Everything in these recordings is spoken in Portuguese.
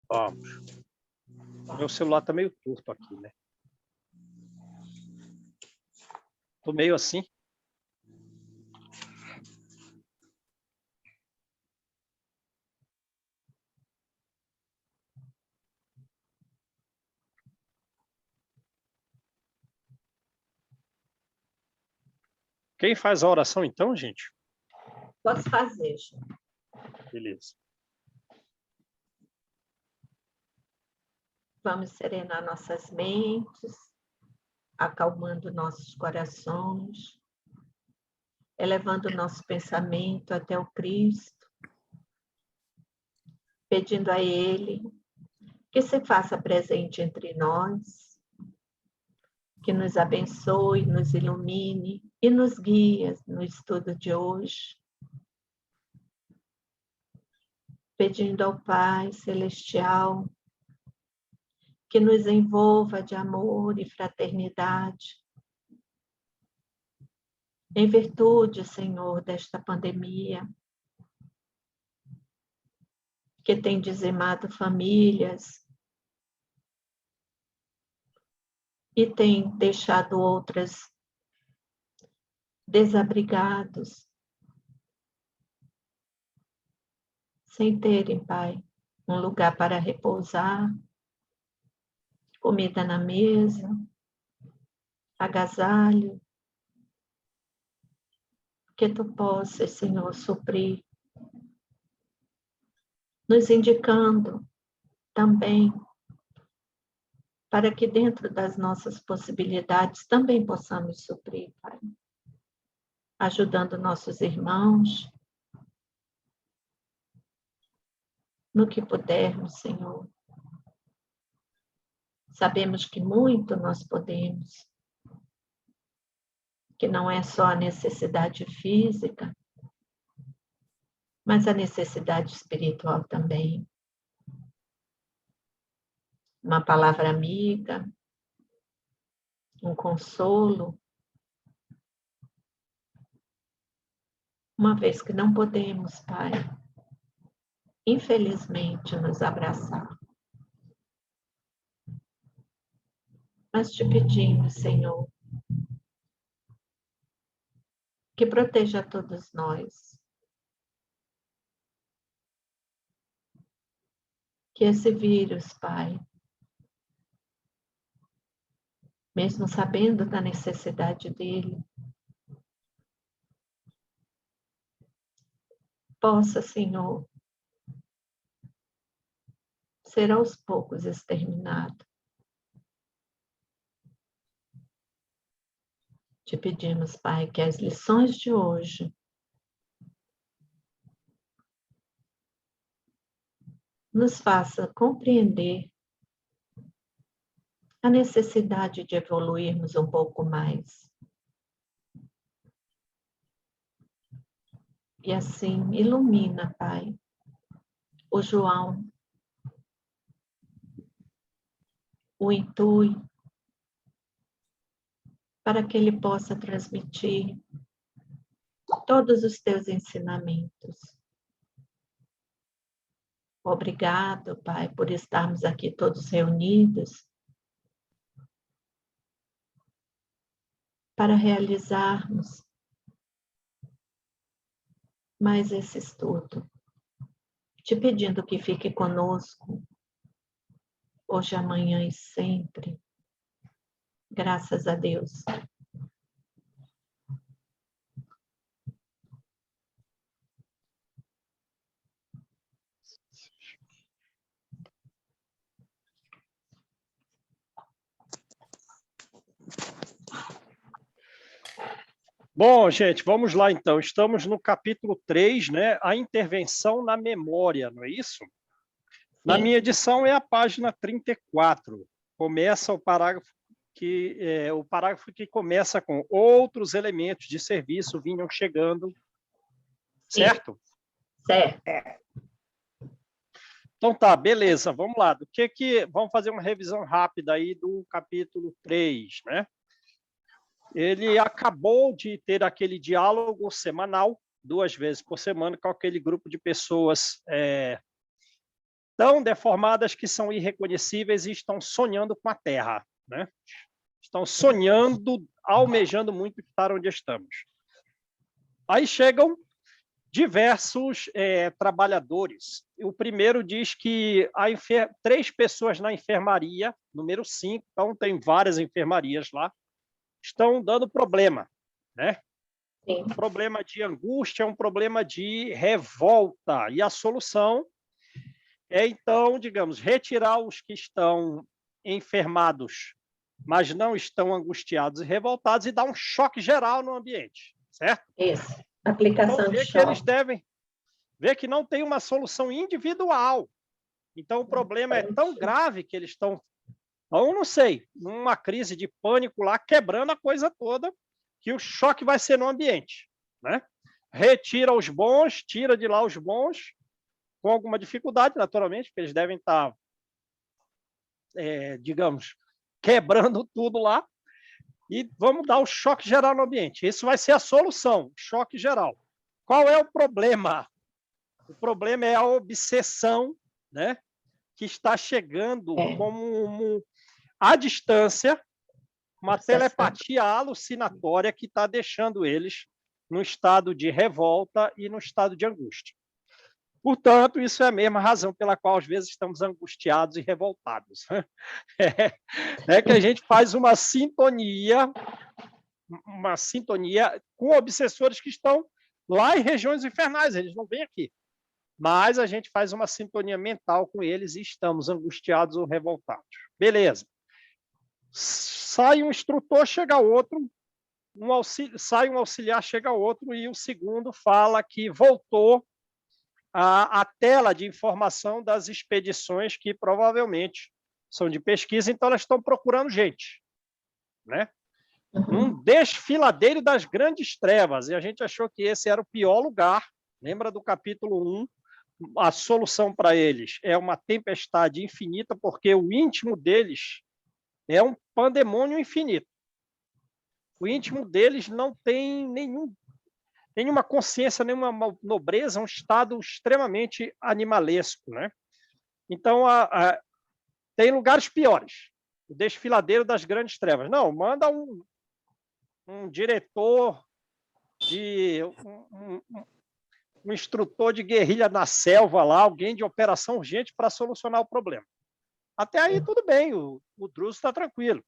Vamos. Meu celular tá meio torto aqui, né? Tô meio assim. Quem faz a oração então, gente? Posso fazer, Ju. Beleza. Vamos serenar nossas mentes, acalmando nossos corações, elevando nosso pensamento até o Cristo, pedindo a Ele que se faça presente entre nós, que nos abençoe, nos ilumine e nos guie no estudo de hoje. Pedindo ao Pai Celestial que nos envolva de amor e fraternidade, em virtude, Senhor, desta pandemia, que tem dizimado famílias e tem deixado outras desabrigados, sem terem, Pai, um lugar para repousar, comida na mesa, agasalho, que Tu possas, Senhor, suprir, nos indicando também para que dentro das nossas possibilidades também possamos suprir, Pai, ajudando nossos irmãos no que pudermos, Senhor. Sabemos que muito nós podemos, que não é só a necessidade física, mas a necessidade espiritual também. Uma palavra amiga, um consolo, uma vez que não podemos, Pai, infelizmente, nos abraçar. Mas te pedimos, Senhor, que proteja todos nós, que esse vírus, Pai, mesmo sabendo da necessidade dele, possa, Senhor, ser aos poucos exterminado. Te pedimos, Pai, que as lições de hoje nos faça compreender a necessidade de evoluirmos um pouco mais. E assim, ilumina, Pai, o João, o intui, para que ele possa transmitir todos os teus ensinamentos. Obrigado, Pai, por estarmos aqui todos reunidos para realizarmos mais esse estudo. Te pedindo que fique conosco, hoje, amanhã e sempre. Graças a Deus. Bom, gente, vamos lá então. Estamos no capítulo 3, né? A intervenção na memória, não é isso? Na minha edição é a página 34. Começa o parágrafo que começa com outros elementos de serviço vinham chegando, certo? Certo. Então tá, beleza, vamos lá. Vamos fazer uma revisão rápida aí do capítulo 3, né? Ele acabou de ter aquele diálogo semanal, 2 vezes por semana, com aquele grupo de pessoas tão deformadas que são irreconhecíveis e estão sonhando com a Terra, né? Estão sonhando, almejando muito estar onde estamos. Aí chegam diversos trabalhadores. O primeiro diz que 3 pessoas na enfermaria, número 5, então tem várias enfermarias lá, estão dando problema, né? Sim. Um problema de angústia, um problema de revolta. E a solução é, então, digamos, retirar os que estão enfermados, mas não estão angustiados e revoltados, e dar um choque geral no ambiente, certo? Isso. Então, Aplicação de vê que eles choque. devem ver que não tem uma solução individual. Então, o problema é tão grave que eles estão, eu não sei, numa crise de pânico lá, quebrando a coisa toda, que o choque vai ser no ambiente, né? Retira os bons, tira de lá os bons, com alguma dificuldade, naturalmente, porque eles devem estar, digamos, quebrando tudo lá, e vamos dar o choque geral no ambiente. Isso vai ser a solução, choque geral. Qual é o problema? O problema é a obsessão, né, que está chegando como à distância, uma telepatia alucinatória que está deixando eles no estado de revolta e no estado de angústia. Portanto, isso é a mesma razão pela qual, às vezes, estamos angustiados e revoltados. É que a gente faz uma sintonia com obsessores que estão lá em regiões infernais, eles não vêm aqui. Mas a gente faz uma sintonia mental com eles e estamos angustiados ou revoltados. Beleza. Sai um instrutor, chega outro, sai um auxiliar, chega outro, e o segundo fala que voltou a tela de informação das expedições que provavelmente são de pesquisa, então elas estão procurando gente, né? Um desfiladeiro das grandes trevas, e a gente achou que esse era o pior lugar. Lembra do capítulo 1? A solução para eles é uma tempestade infinita, porque o íntimo deles é um pandemônio infinito. O íntimo deles não tem nenhuma consciência, nenhuma nobreza, é um estado extremamente animalesco, né? Então, tem lugares piores. O desfiladeiro das grandes trevas. Não, manda um diretor de um instrutor de guerrilha na selva lá, alguém de operação urgente para solucionar o problema. Até aí tudo bem, o Druso está tranquilo.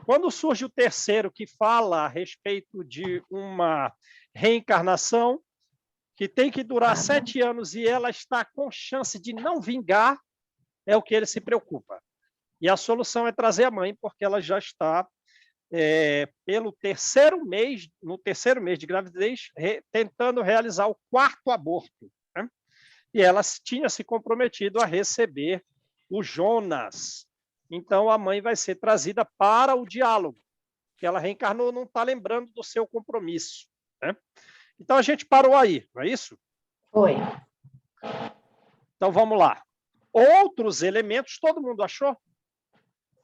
Quando surge o terceiro, que fala a respeito de uma reencarnação que tem que durar 7 anos e ela está com chance de não vingar, é o que ele se preocupa. E a solução é trazer a mãe, porque ela já está no terceiro mês de gravidez, tentando realizar o 4º aborto, né? E ela tinha se comprometido a receber o Jonas. Então, a mãe vai ser trazida para o diálogo, que ela reencarnou, não está lembrando do seu compromisso, né? Então, a gente parou aí, não é isso? Foi. Então, vamos lá. Outros elementos, todo mundo achou?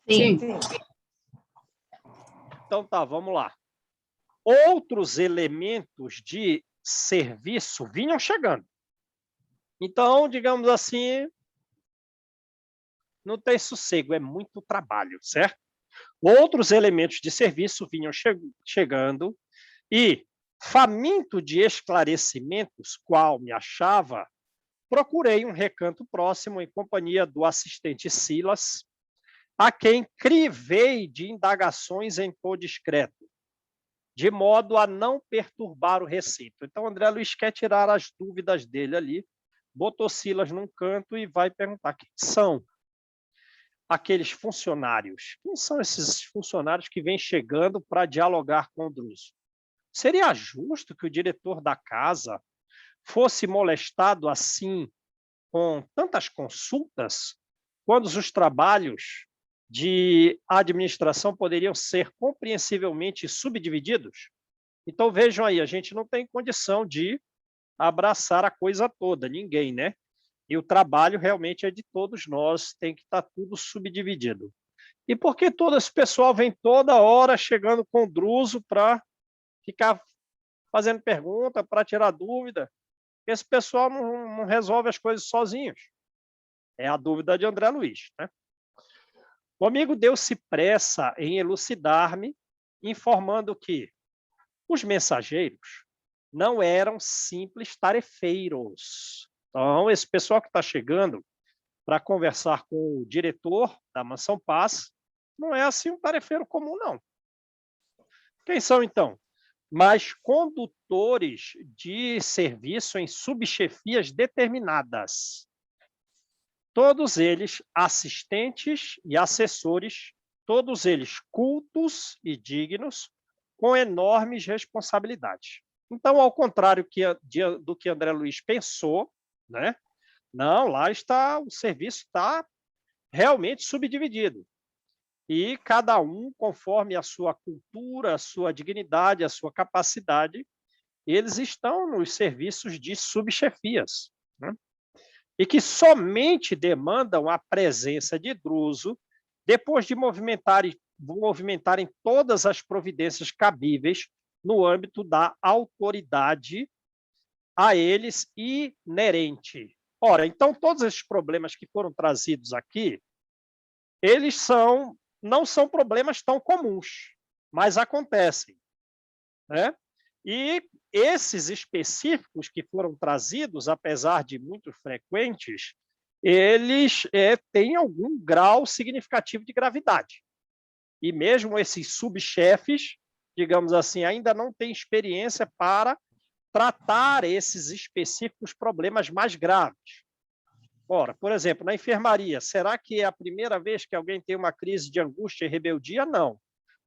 Sim. Então, tá, vamos lá. Outros elementos de serviço vinham chegando. Então, digamos assim, não tem sossego, é muito trabalho, certo? Outros elementos de serviço vinham chegando e, faminto de esclarecimentos, qual me achava, procurei um recanto próximo em companhia do assistente Silas, a quem crivei de indagações em tom discreto, de modo a não perturbar o recinto. Então, André Luiz quer tirar as dúvidas dele ali, botou Silas num canto e vai perguntar quem são aqueles funcionários. Quem são esses funcionários que vêm chegando para dialogar com o Druso? Seria justo que o diretor da casa fosse molestado assim, com tantas consultas, quando os trabalhos de administração poderiam ser compreensivelmente subdivididos? Então, vejam aí, a gente não tem condição de abraçar a coisa toda, ninguém, né? E o trabalho realmente é de todos nós, tem que estar tudo subdividido. E por que todo esse pessoal vem toda hora chegando com o Druso para ficar fazendo pergunta, para tirar dúvida? Esse pessoal não resolve as coisas sozinhos. É a dúvida de André Luiz, né? O amigo deu-se pressa em elucidar-me, informando que os mensageiros não eram simples tarefeiros. Então, esse pessoal que está chegando para conversar com o diretor da Mansão Paz não é assim um tarefeiro comum, não. Quem são, então? Mas condutores de serviço em subchefias determinadas. Todos eles assistentes e assessores, todos eles cultos e dignos, com enormes responsabilidades. Então, ao contrário do que André Luiz pensou, né? Não, lá está, o serviço está realmente subdividido. E cada um, conforme a sua cultura, a sua dignidade, a sua capacidade, eles estão nos serviços de subchefias, né? E que somente demandam a presença de Druso depois de movimentarem todas as providências cabíveis no âmbito da autoridade a eles inerente. Ora, então, todos esses problemas que foram trazidos aqui, eles não são problemas tão comuns, mas acontecem, né? E esses específicos que foram trazidos, apesar de muito frequentes, eles têm algum grau significativo de gravidade. E mesmo esses subchefes, digamos assim, ainda não têm experiência para tratar esses específicos problemas mais graves. Ora, por exemplo, na enfermaria, será que é a primeira vez que alguém tem uma crise de angústia e rebeldia? Não.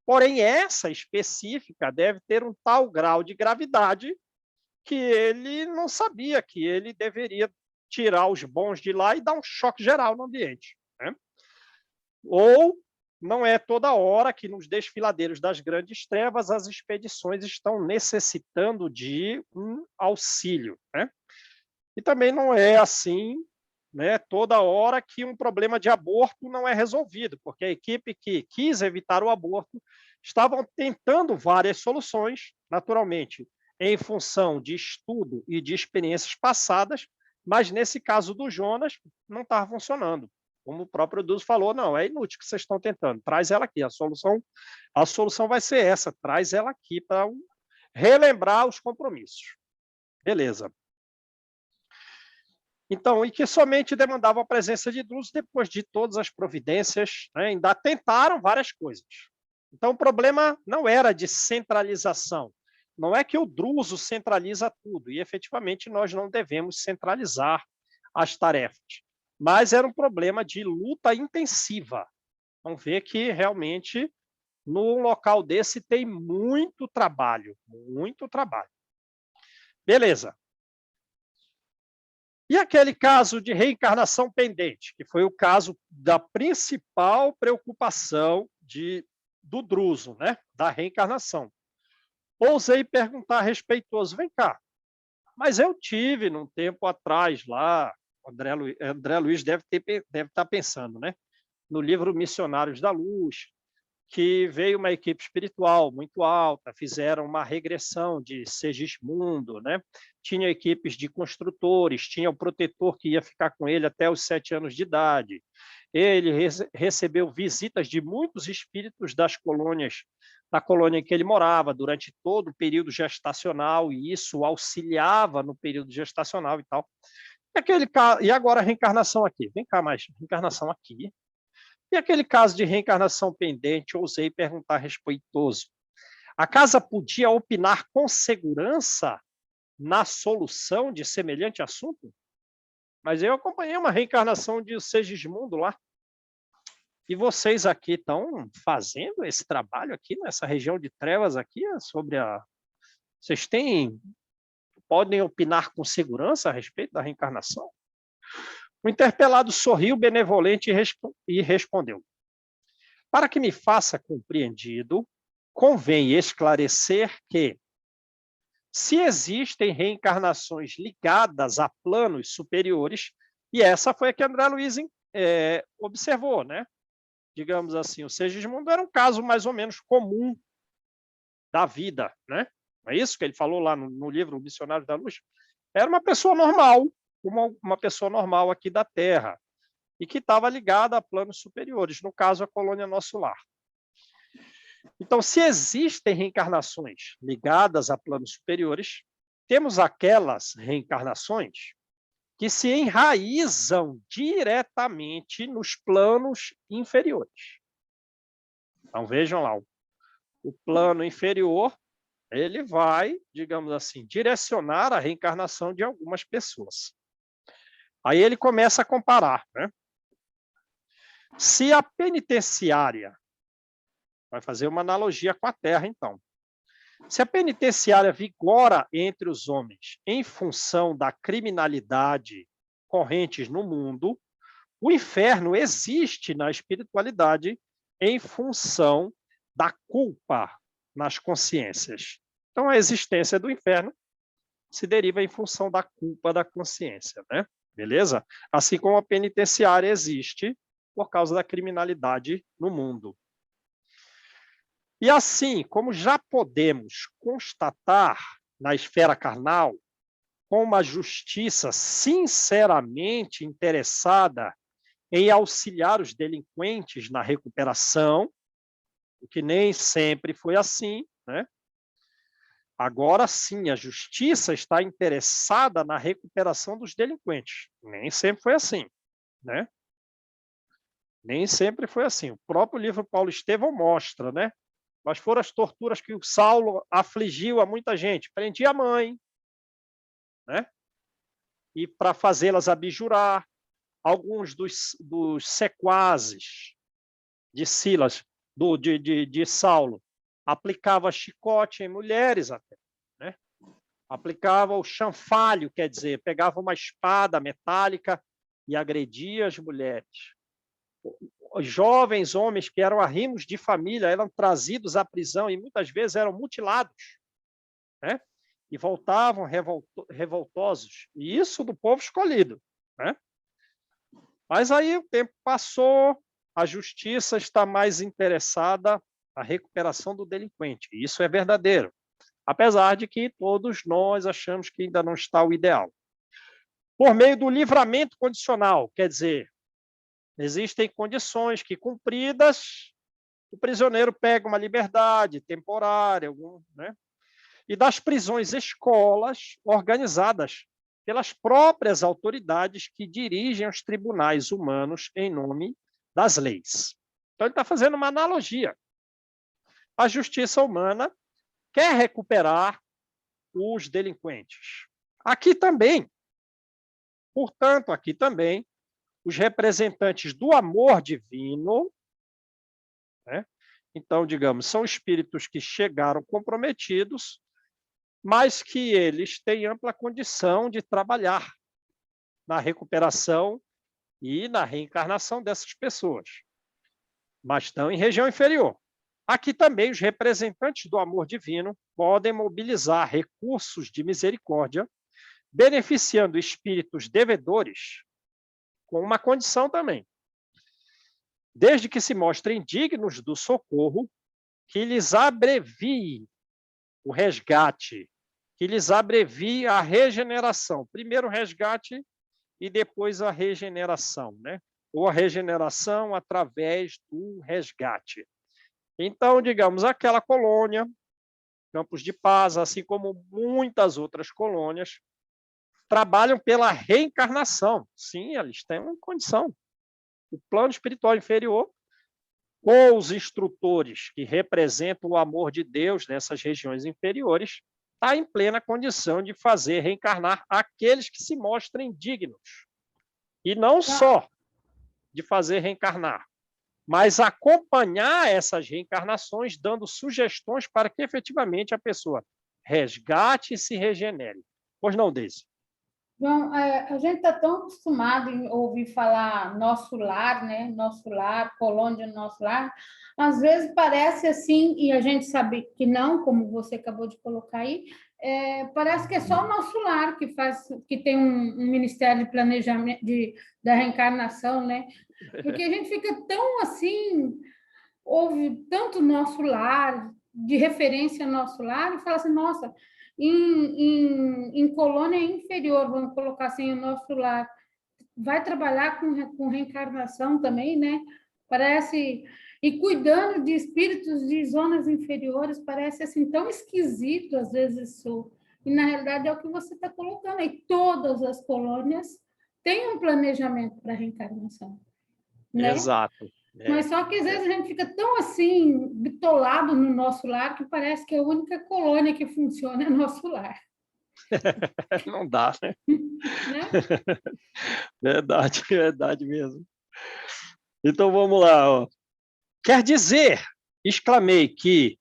Porém, essa específica deve ter um tal grau de gravidade que ele não sabia que ele deveria tirar os bons de lá e dar um choque geral no ambiente, né? Ou não é toda hora que nos desfiladeiros das grandes trevas as expedições estão necessitando de um auxílio, né? E também não é assim, né, toda hora que um problema de aborto não é resolvido, porque a equipe que quis evitar o aborto estavam tentando várias soluções, naturalmente, em função de estudo e de experiências passadas, mas nesse caso do Jonas não estava funcionando. Como o próprio Druso falou, não, é inútil que vocês estão tentando, traz ela aqui, a solução vai ser essa, traz ela aqui para relembrar os compromissos. Beleza. Então, e que somente demandava a presença de Druso depois de todas as providências, né? Ainda tentaram várias coisas. Então, o problema não era de centralização. Não é que o Druso centraliza tudo, e efetivamente nós não devemos centralizar as tarefas. Mas era um problema de luta intensiva. Vamos ver que realmente num local desse tem muito trabalho, muito trabalho. Beleza. E aquele caso de reencarnação pendente, que foi o caso da principal preocupação do Druso, né? Da reencarnação. Ousei perguntar respeitoso, vem cá, mas eu tive, num tempo atrás lá, André Luiz deve estar pensando, né? No livro Missionários da Luz, que veio uma equipe espiritual muito alta, fizeram uma regressão de Segismundo, né? Tinha equipes de construtores, tinha o protetor que ia ficar com ele até os 7 anos de idade. Ele recebeu visitas de muitos espíritos das colônias, da colônia em que ele morava, durante todo o período gestacional, e isso auxiliava no período gestacional e tal. E agora a reencarnação aqui? Vem cá, mais reencarnação aqui. E aquele caso de reencarnação pendente, ousei perguntar respeitoso. A casa podia opinar com segurança na solução de semelhante assunto? Mas eu acompanhei uma reencarnação de Segismundo lá. E vocês aqui estão fazendo esse trabalho aqui nessa região de trevas aqui sobre a... Vocês podem opinar com segurança a respeito da reencarnação? O interpelado sorriu benevolente e respondeu: para que me faça compreendido, convém esclarecer que, se existem reencarnações ligadas a planos superiores, e essa foi a que André Luiz observou, né? Digamos assim, o Segismundo era um caso mais ou menos comum da vida, né? Não é isso que ele falou lá no livro Missionários da Luz? Era uma pessoa normal, uma pessoa normal aqui da Terra. e que estava ligada a planos superiores, no caso, a colônia Nosso Lar. Então, se existem reencarnações ligadas a planos superiores, temos aquelas reencarnações que se enraizam diretamente nos planos inferiores. Então, vejam lá, o plano inferior, ele vai, digamos assim, direcionar a reencarnação de algumas pessoas. Aí ele começa a comparar, né? Se a penitenciária, vai fazer uma analogia com a Terra, então. Se a penitenciária vigora entre os homens em função da criminalidade correntes no mundo, o inferno existe na espiritualidade em função da culpa nas consciências. Então, a existência do inferno se deriva em função da culpa da consciência, né? Beleza? Assim como a penitenciária existe por causa da criminalidade no mundo. E assim, como já podemos constatar na esfera carnal, com uma justiça sinceramente interessada em auxiliar os delinquentes na recuperação, o que nem sempre foi assim, né? Agora sim, a justiça está interessada na recuperação dos delinquentes. Nem sempre foi assim, né? Nem sempre foi assim. O próprio livro Paulo Estevão mostra, né? Quais foram as torturas que o Saulo afligiu a muita gente? Prendia a mãe, né? E para fazê-las abjurar. Alguns dos sequazes de Silas, de Saulo, aplicava chicote em mulheres até, né? Aplicava o chanfalho, quer dizer, pegava uma espada metálica e agredia as mulheres. Os jovens homens que eram arrimos de família eram trazidos à prisão e muitas vezes eram mutilados, né? E voltavam revoltosos. E isso do povo escolhido, né? Mas aí o tempo passou, a justiça está mais interessada na recuperação do delinquente. Isso é verdadeiro, apesar de que todos nós achamos que ainda não está o ideal. Por meio do livramento condicional, quer dizer, existem condições que, cumpridas, o prisioneiro pega uma liberdade temporária, né? E das prisões escolas organizadas pelas próprias autoridades que dirigem os tribunais humanos em nome das leis. Então, ele está fazendo uma analogia. A justiça humana quer recuperar os delinquentes. Aqui também, portanto, aqui também, os representantes do amor divino, né? Então, digamos, são espíritos que chegaram comprometidos, mas que eles têm ampla condição de trabalhar na recuperação e na reencarnação dessas pessoas, mas estão em região inferior. Aqui também os representantes do amor divino podem mobilizar recursos de misericórdia, beneficiando espíritos devedores, com uma condição também. Desde que se mostrem dignos do socorro, que lhes abrevie o resgate, que lhes abrevie a regeneração. Primeiro o resgate e depois a regeneração, né? Ou a regeneração através do resgate. Então, digamos, aquela colônia, Campos de Paz, assim como muitas outras colônias, trabalham pela reencarnação. Sim, eles têm uma condição. O plano espiritual inferior, com os instrutores que representam o amor de Deus nessas regiões inferiores, está em plena condição de fazer reencarnar aqueles que se mostrem dignos. E não só de fazer reencarnar, mas acompanhar essas reencarnações, dando sugestões para que efetivamente a pessoa resgate e se regenere. Pois não, Deise? João, a gente está tão acostumado em ouvir falar nosso lar, né? Nosso lar, colônia nosso lar. Às vezes parece assim, e a gente sabe que não, como você acabou de colocar aí, parece que é só o nosso lar que tem um Ministério de Planejamento da Reencarnação, né? Porque a gente fica tão assim, ouve tanto nosso lar, de referência ao nosso lar, e fala assim, nossa, em colônia inferior, vamos colocar assim, o nosso lar, vai trabalhar com reencarnação também, né? Parece... E cuidando de espíritos de zonas inferiores, parece assim tão esquisito, às vezes, isso. E, na realidade, é o que você está colocando aí. Todas as colônias têm um planejamento para reencarnação, né? Exato. Mas só que, às vezes, a gente fica tão, assim, bitolado no nosso lar, que parece que a única colônia que funciona é nosso lar. Não dá, né? Né? Verdade, verdade mesmo. Então, vamos lá. Ó. Quer dizer, exclamei que,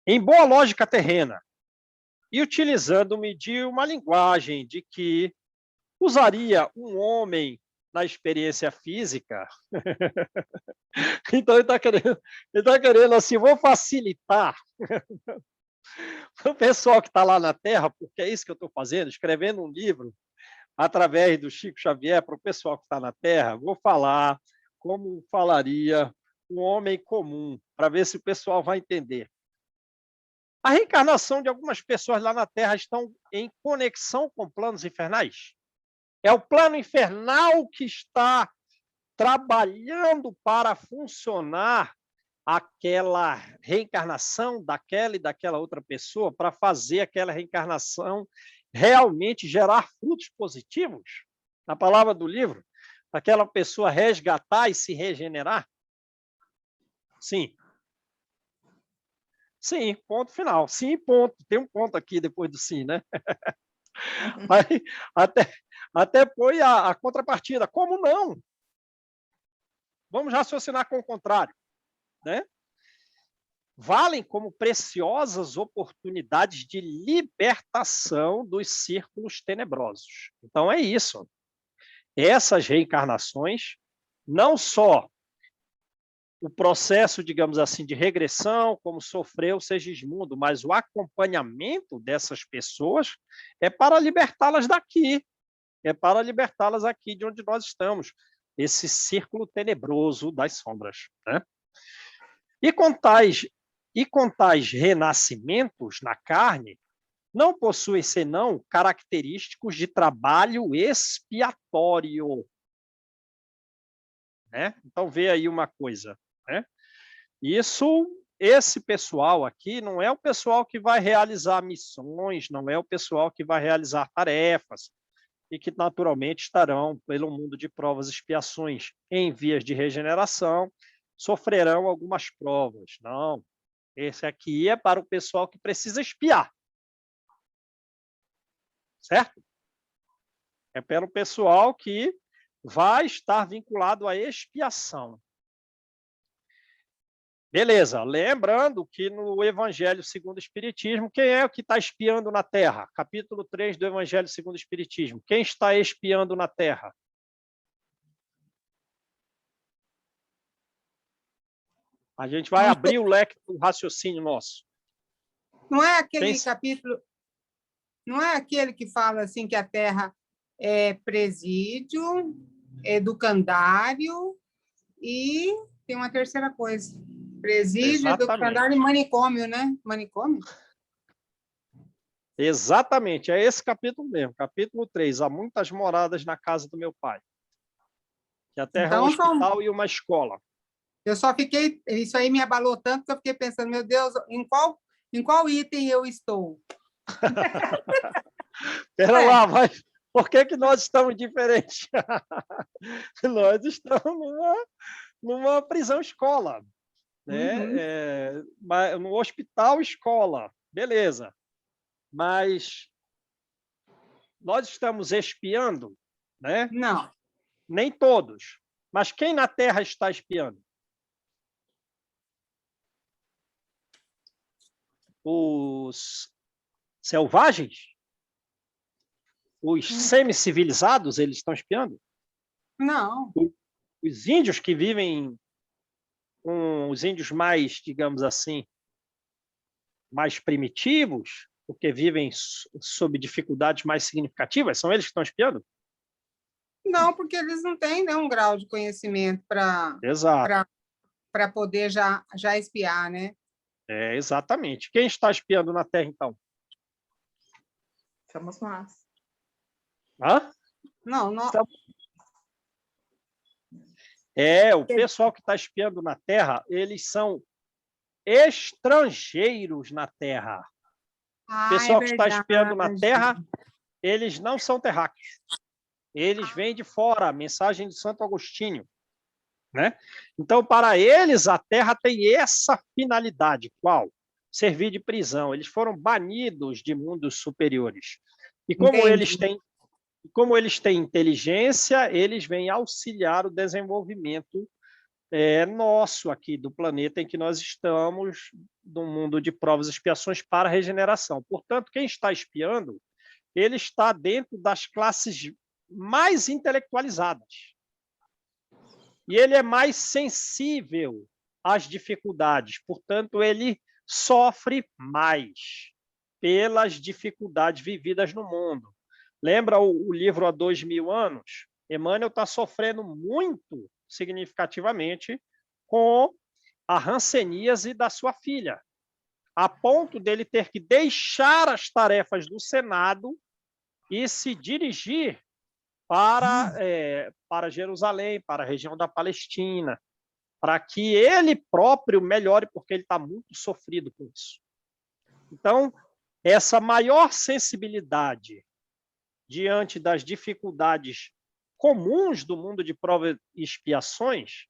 em boa lógica terrena, e utilizando-me de uma linguagem de que usaria um homem na experiência física, então ele está querendo assim, vou facilitar o pessoal que está lá na Terra, porque é isso que eu estou fazendo, escrevendo um livro através do Chico Xavier para o pessoal que está na Terra, vou falar como falaria um homem comum, para ver se o pessoal vai entender. A reencarnação de algumas pessoas lá na Terra estão em conexão com planos infernais? É o plano infernal que está trabalhando para funcionar aquela reencarnação daquela e daquela outra pessoa, para fazer aquela reencarnação realmente gerar frutos positivos? Na palavra do livro, aquela pessoa resgatar e se regenerar? Sim. Sim, ponto final. Sim, ponto. Tem um ponto aqui depois do sim, né? Mas até põe a contrapartida. Como não? Vamos raciocinar com o contrário, né? Valem como preciosas oportunidades de libertação dos círculos tenebrosos. Então é isso. Essas reencarnações, não só o processo, digamos assim, de regressão, como sofreu Segismundo, mas o acompanhamento dessas pessoas é para libertá-las daqui, é para libertá-las aqui de onde nós estamos, esse círculo tenebroso das sombras, né? E com tais renascimentos na carne, não possuem senão característicos de trabalho expiatório, né? Então, vê aí uma coisa, né? Esse pessoal aqui não é o pessoal que vai realizar missões, não é o pessoal que vai realizar tarefas, e que naturalmente estarão pelo mundo de provas e expiações em vias de regeneração, sofrerão algumas provas. Não, esse aqui é para o pessoal que precisa expiar, certo? É para o pessoal que vai estar vinculado à expiação. Beleza, lembrando que no Evangelho segundo o Espiritismo, quem é o que está espiando na Terra? Capítulo 3 do Evangelho segundo o Espiritismo. Quem está espiando na Terra? A gente vai abrir o leque do raciocínio nosso. Não é aquele capítulo, não é aquele que fala assim que a Terra é presídio, educandário e tem uma terceira coisa. Presídio, educandário e manicômio, né? Manicômio? Exatamente, é esse capítulo mesmo, capítulo 3. Há muitas moradas na casa do meu pai. Que a Terra então, é um hospital e uma escola. Eu só fiquei... Isso aí me abalou tanto que eu fiquei pensando, meu Deus, em qual item eu estou? Pera lá, mas por que nós estamos diferentes? Nós estamos numa prisão-escola, né? Uhum. No hospital-escola, beleza. Mas nós estamos espiando, né? Não. Nem todos. Mas quem na Terra está espiando? Os selvagens? Os semi-civilizados, eles estão espiando? Não. Os índios que vivem com os índios mais, digamos assim, mais primitivos, porque vivem sob dificuldades mais significativas, são eles que estão espiando? Não, porque eles não têm, né, um grau de conhecimento para poder já espiar, né? É, exatamente. Quem está espiando na Terra, então? Somos nós. Hã? Não, nós... O pessoal que está espiando na Terra, eles são estrangeiros na Terra. O pessoal que está espiando na Terra, eles não são terráqueos. Eles vêm de fora, a mensagem de Santo Agostinho, né? Então, para eles, a Terra tem essa finalidade. Qual? Servir de prisão. Eles foram banidos de mundos superiores. E como eles têm inteligência, eles vêm auxiliar o desenvolvimento nosso aqui, do planeta em que nós estamos, do mundo de provas e expiações para a regeneração. Portanto, quem está espiando, ele está dentro das classes mais intelectualizadas. E ele é mais sensível às dificuldades, portanto, ele sofre mais pelas dificuldades vividas no mundo. Lembra o livro Há 2000 anos? Emmanuel está sofrendo muito significativamente com a hanseníase da sua filha, a ponto dele ter que deixar as tarefas do Senado e se dirigir para Jerusalém, para a região da Palestina, para que ele próprio melhore, porque ele está muito sofrido com isso. Então, essa maior sensibilidade diante das dificuldades comuns do mundo de provas e expiações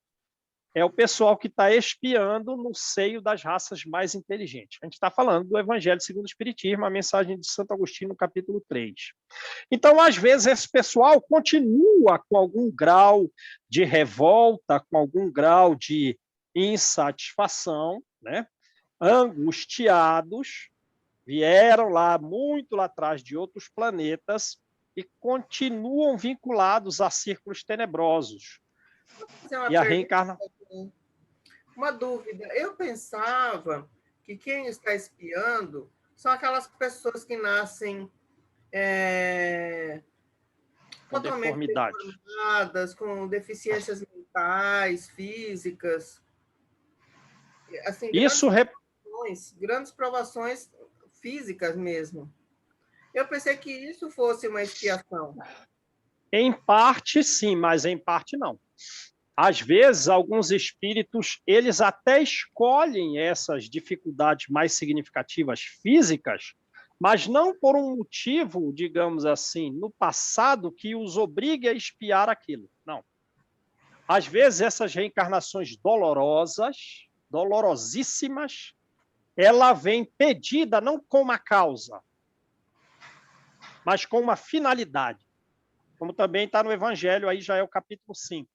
é o pessoal que está espiando no seio das raças mais inteligentes. A gente está falando do Evangelho segundo o Espiritismo, a mensagem de Santo Agostinho, no capítulo 3. Então, às vezes, esse pessoal continua com algum grau de revolta, com algum grau de insatisfação, né? Angustiados, vieram lá, muito lá atrás de outros planetas, e continuam vinculados a círculos tenebrosos. E a reencarnação. Uma dúvida. Eu pensava que quem está espiando são aquelas pessoas que nascem com deformidade, com deficiências mentais, físicas. Assim, grandes provações físicas mesmo. Eu pensei que isso fosse uma expiação. Em parte, sim, mas em parte, não. Às vezes, alguns espíritos, eles até escolhem essas dificuldades mais significativas físicas, mas não por um motivo, digamos assim, no passado, que os obrigue a expiar aquilo. Não. Às vezes, essas reencarnações dolorosas, dolorosíssimas, ela vem pedida não com uma causa, mas com uma finalidade. Como também está no Evangelho, aí já é o capítulo 5.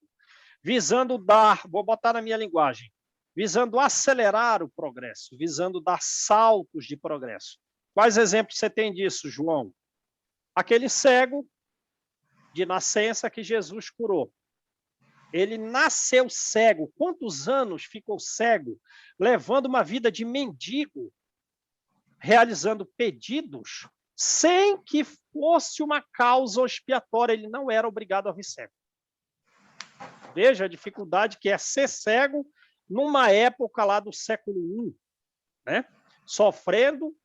Visando dar, vou botar na minha linguagem, visando acelerar o progresso, visando dar saltos de progresso. Quais exemplos você tem disso, João? Aquele cego de nascença que Jesus curou. Ele nasceu cego. Quantos anos ficou cego, levando uma vida de mendigo, realizando pedidos, sem que fosse uma causa expiatória? Ele não era obrigado a vir cego. Veja a dificuldade que é ser cego numa época lá do século I, né? Sofrendo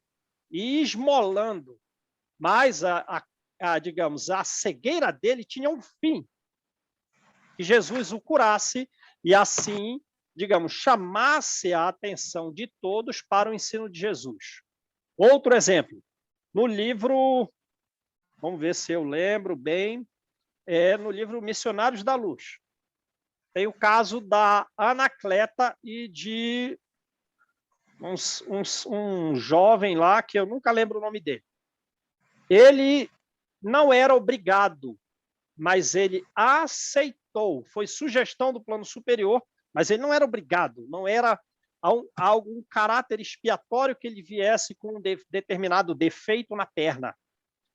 e esmolando. Mas, digamos, a cegueira dele tinha um fim. Que Jesus o curasse e assim, digamos, chamasse a atenção de todos para o ensino de Jesus. Outro exemplo, no livro, vamos ver se eu lembro bem, no livro Missionários da Luz. Tem o caso da Anacleta e de um jovem lá, que eu nunca lembro o nome dele. Ele não era obrigado, mas ele aceitou. Foi sugestão do plano superior, mas ele não era obrigado, não era algum caráter expiatório que ele viesse com um determinado defeito na perna.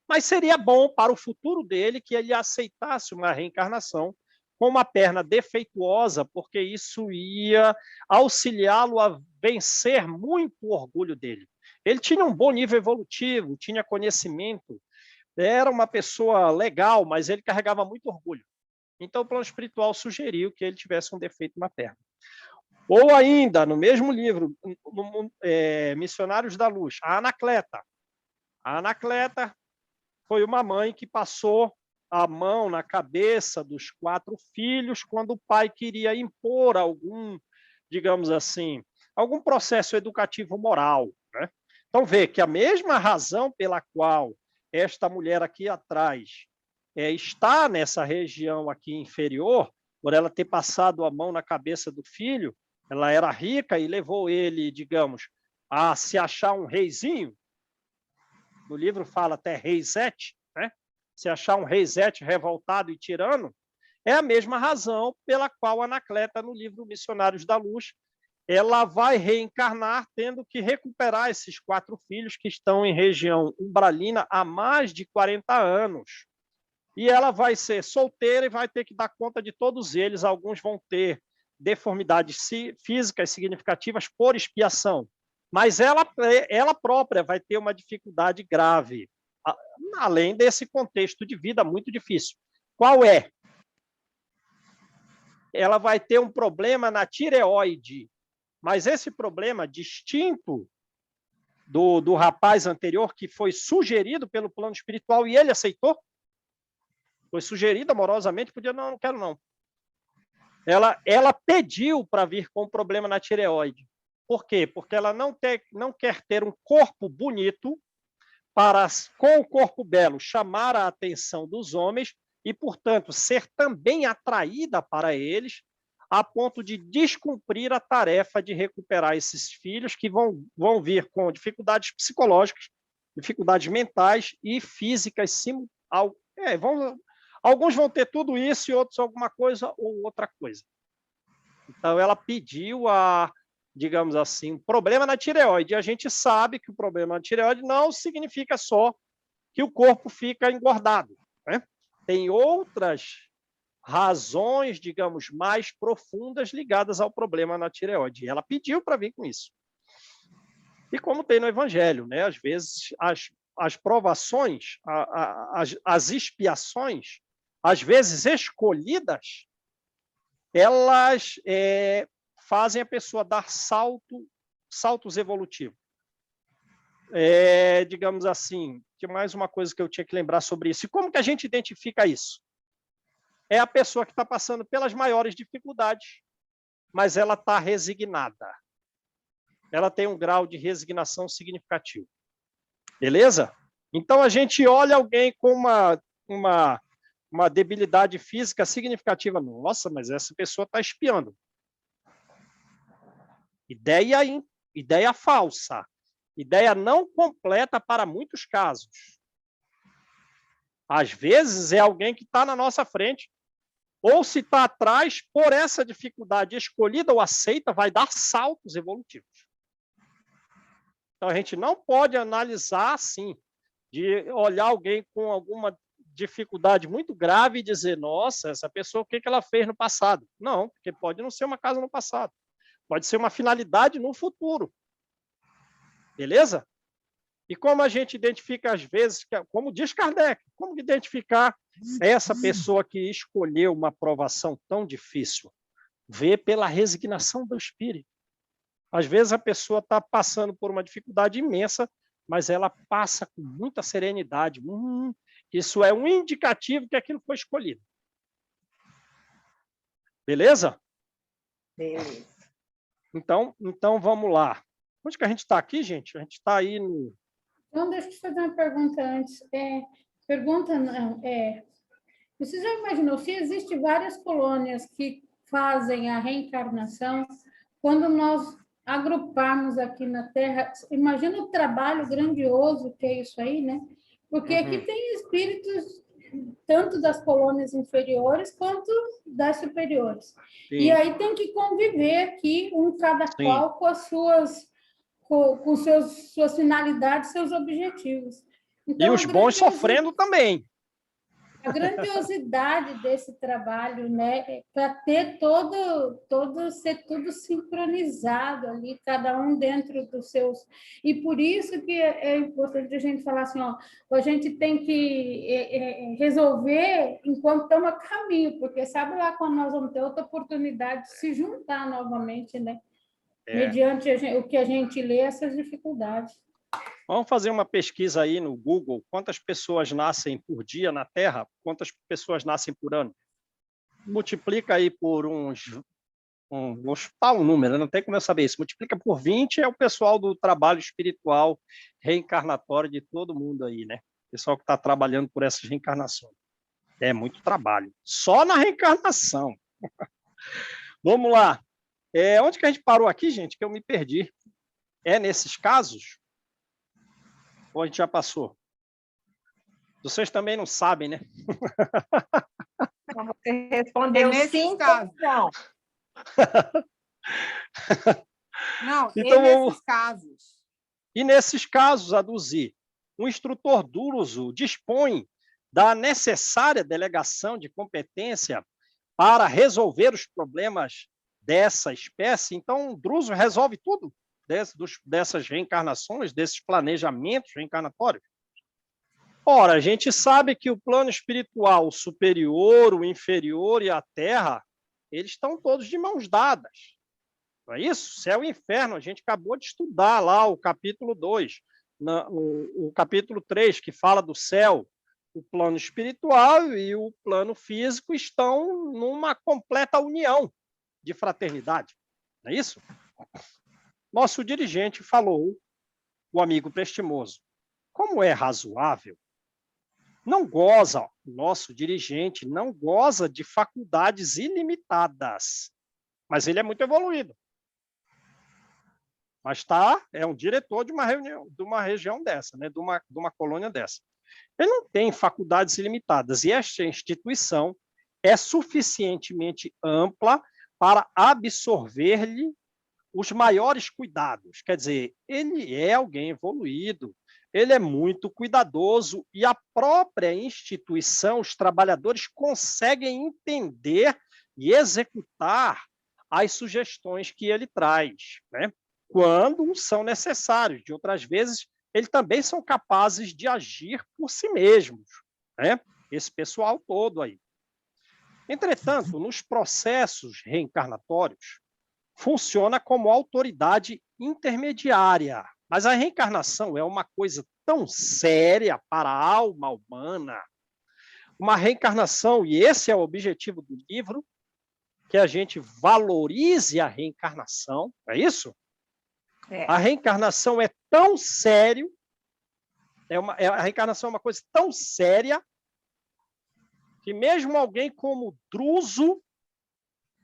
Mas seria bom para o futuro dele que ele aceitasse uma reencarnação com uma perna defeituosa, porque isso ia auxiliá-lo a vencer muito o orgulho dele. Ele tinha um bom nível evolutivo, tinha conhecimento, era uma pessoa legal, mas ele carregava muito orgulho. Então, o plano espiritual sugeriu que ele tivesse um defeito na perna. Ou ainda, no mesmo livro, Missionários da Luz, a Anacleta. A Anacleta foi uma mãe que passou a mão na cabeça dos 4 filhos quando o pai queria impor algum, digamos assim, algum processo educativo moral, né? Então, vê que a mesma razão pela qual esta mulher aqui atrás está nessa região aqui inferior, por ela ter passado a mão na cabeça do filho, ela era rica e levou ele, digamos, a se achar um reizinho. No livro fala até reizete, né? Se achar um reizete revoltado e tirano, é a mesma razão pela qual Anacleta, no livro Missionários da Luz, ela vai reencarnar tendo que recuperar esses 4 filhos que estão em região umbralina há mais de 40 anos. E ela vai ser solteira e vai ter que dar conta de todos eles. Alguns vão ter deformidades físicas significativas por expiação, mas ela própria vai ter uma dificuldade grave, além desse contexto de vida muito difícil. Qual é? Ela vai ter um problema na tireoide, mas esse problema distinto do rapaz anterior, que foi sugerido pelo plano espiritual e ele aceitou, foi sugerido amorosamente, podia, não quero não. Ela pediu para vir com um problema na tireoide. Por quê? Porque ela não quer ter um corpo bonito para, com o corpo belo, chamar a atenção dos homens e, portanto, ser também atraída para eles, a ponto de descumprir a tarefa de recuperar esses filhos que vão vir com dificuldades psicológicas, dificuldades mentais e físicas. Alguns vão ter tudo isso e outros alguma coisa ou outra coisa. Então, ela pediu digamos assim, um problema na tireoide. E a gente sabe que o problema na tireoide não significa só que o corpo fica engordado, né? Tem outras razões, digamos, mais profundas ligadas ao problema na tireoide. E ela pediu para vir com isso. E como tem no Evangelho, né? Às vezes, as provações, as expiações, às vezes escolhidas, elas fazem a pessoa dar saltos evolutivos. Digamos assim, que mais uma coisa que eu tinha que lembrar sobre isso. E como que a gente identifica isso? É a pessoa que está passando pelas maiores dificuldades, mas ela está resignada. Ela tem um grau de resignação significativo. Beleza? Então, a gente olha alguém com uma debilidade física significativa. Nossa, mas essa pessoa está espiando. Ideia falsa. Ideia não completa para muitos casos. Às vezes, é alguém que está na nossa frente, ou se está atrás, por essa dificuldade escolhida ou aceita, vai dar saltos evolutivos. Então, a gente não pode analisar assim, de olhar alguém com alguma dificuldade muito grave e dizer, nossa, essa pessoa, o que ela fez no passado? Não, porque pode não ser uma causa no passado. Pode ser uma finalidade no futuro. Beleza? E como a gente identifica, às vezes, como diz Kardec, como identificar essa pessoa que escolheu uma provação tão difícil? Vê pela resignação do espírito. Às vezes a pessoa está passando por uma dificuldade imensa, mas ela passa com muita serenidade. Isso é um indicativo que aquilo foi escolhido. Beleza? Beleza. Então vamos lá. Onde que a gente está aqui, gente? A gente está aí no... Então, deixa eu te fazer uma pergunta antes. Você já imaginou, se existem várias colônias que fazem a reencarnação, quando nós agruparmos aqui na Terra, imagina o trabalho grandioso que é isso aí, né? Porque aqui tem espíritos tanto das colônias inferiores quanto das superiores. Sim. E aí tem que conviver aqui, cada qual com as suas finalidades, seus objetivos. Então, e os bons sofrendo também. A grandiosidade desse trabalho, né, para ter ser tudo sincronizado ali, cada um dentro dos seus... E por isso que é importante a gente falar assim, ó, a gente tem que resolver enquanto estamos a caminho, porque sabe lá quando nós vamos ter outra oportunidade de se juntar novamente, né? Mediante o que a gente lê, essas dificuldades. Vamos fazer uma pesquisa aí no Google. Quantas pessoas nascem por dia na Terra? Quantas pessoas nascem por ano? Multiplica aí por vou chutar um número, não tem como eu saber isso. Multiplica por 20 é o pessoal do trabalho espiritual reencarnatório de todo mundo aí, né? Pessoal que está trabalhando por essas reencarnações. É muito trabalho. Só na reencarnação. Vamos lá. Onde que a gente parou aqui, gente? Que eu me perdi. É nesses casos? Ou a gente já passou? Vocês também não sabem, né? Você respondeu sim, não. Não, então, nesses casos. E nesses casos, Aduzzi, o instrutor Druso dispõe da necessária delegação de competência para resolver os problemas dessa espécie. Então, Druso resolve tudo dessas reencarnações, desses planejamentos reencarnatórios. Ora, a gente sabe que o plano espiritual superior, o inferior e a Terra, eles estão todos de mãos dadas. Não é isso? Céu e inferno, a gente acabou de estudar lá o capítulo 2, o capítulo 3, que fala do céu. O plano espiritual e o plano físico estão numa completa união de fraternidade. Não é isso? Nosso dirigente falou, o amigo Prestimoso, como é razoável, nosso dirigente não goza de faculdades ilimitadas, mas ele é muito evoluído. Mas é um diretor de uma região dessa, né? de uma colônia dessa. Ele não tem faculdades ilimitadas, e esta instituição é suficientemente ampla para absorver-lhe os maiores cuidados. Quer dizer, ele é alguém evoluído, ele é muito cuidadoso, e a própria instituição, os trabalhadores conseguem entender e executar as sugestões que ele traz, né? Quando são necessários. De outras vezes, eles também são capazes de agir por si mesmos, né? Esse pessoal todo aí. Entretanto, nos processos reencarnatórios, funciona como autoridade intermediária. Mas a reencarnação é uma coisa tão séria para a alma humana, uma reencarnação, e esse é o objetivo do livro, que a gente valorize a reencarnação, é isso? A reencarnação é tão sério, a reencarnação é uma coisa tão séria, que mesmo alguém como Druso,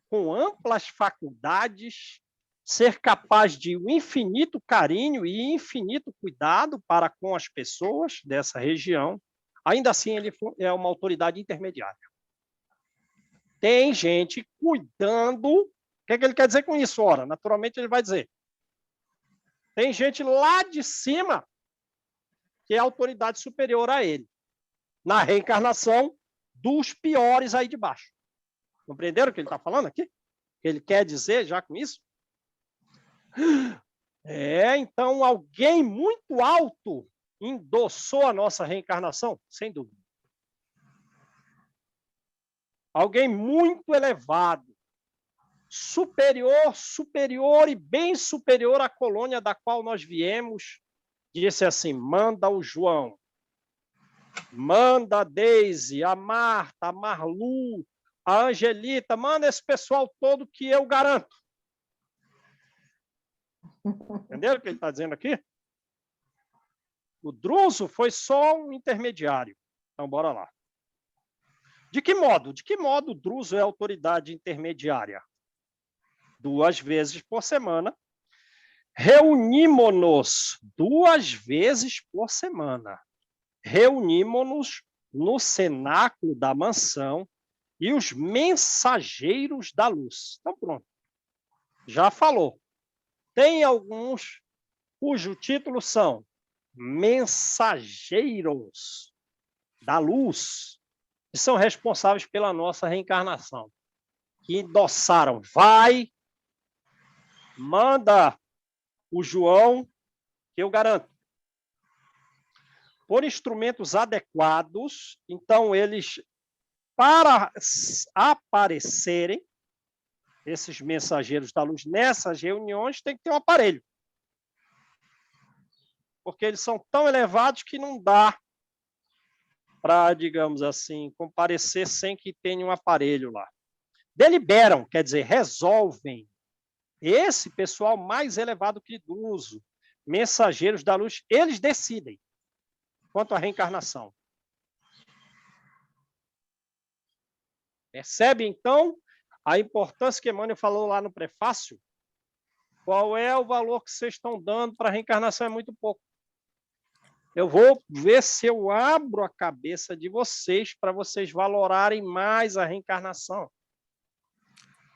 com amplas faculdades, ser capaz de um infinito carinho e infinito cuidado para com as pessoas dessa região, ainda assim ele é uma autoridade intermediária. Tem gente cuidando. O que ele quer dizer com isso? Ora, naturalmente ele vai dizer. Tem gente lá de cima que é autoridade superior a ele, na reencarnação dos piores aí de baixo. Compreenderam o que ele está falando aqui? O que ele quer dizer já com isso? Então alguém muito alto endossou a nossa reencarnação? Sem dúvida. Alguém muito elevado, superior e bem superior à colônia da qual nós viemos, disse assim: manda o João, manda a Deise, a Marta, a Marlu, a Angelita, manda esse pessoal todo que eu garanto. Entenderam o que ele está dizendo aqui? O Druso foi só um intermediário. Então, bora lá. De que modo? De que modo o Druso é autoridade intermediária? 2 vezes por semana. Reunimos-nos 2 vezes por semana. Reunimos-nos no cenáculo da mansão e os mensageiros da luz. Então, pronto. Já falou. Tem alguns cujo título são mensageiros da luz, que são responsáveis pela nossa reencarnação, que endossaram, vai, manda o João, que eu garanto. Por instrumentos adequados, então eles, para aparecerem, esses mensageiros da luz nessas reuniões, tem que ter um aparelho. porque eles são tão elevados que não dá para, digamos assim, comparecer sem que tenha um aparelho lá. Deliberam, quer dizer, resolvem. Esse pessoal mais elevado que Druso, mensageiros da luz, eles decidem quanto à reencarnação. Percebe, então, a importância que Emmanuel falou lá no prefácio? Qual é o valor que vocês estão dando para a reencarnação? É muito pouco. Eu vou ver se eu abro a cabeça de vocês para vocês valorarem mais a reencarnação.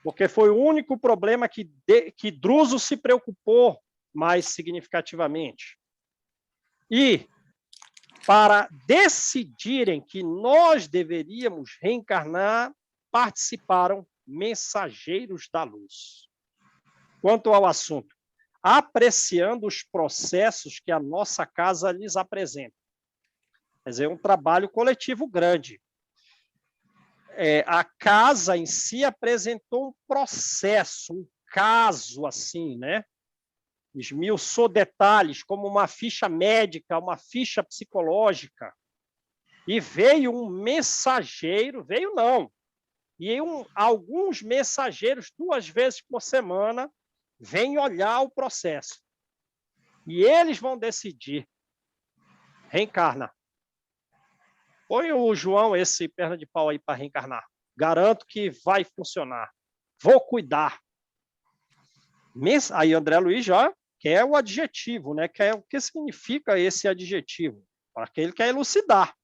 Porque foi o único problema que Druso se preocupou mais significativamente. E, para decidirem que nós deveríamos reencarnar, participaram mensageiros da luz. Quanto ao assunto, apreciando os processos que a nossa casa lhes apresenta. Quer dizer, um trabalho coletivo grande. A casa em si apresentou um processo, um caso assim, né? Esmiuçou detalhes, como uma ficha médica, uma ficha psicológica. E veio um mensageiro, veio não, e alguns mensageiros, 2 vezes por semana, vêm olhar o processo. E eles vão decidir. Reencarna. Põe o João, esse perna de pau aí, para reencarnar. Garanto que vai funcionar. Vou cuidar. Aí André Luiz já quer o adjetivo, né? O que significa esse adjetivo? Para que ele quer elucidar.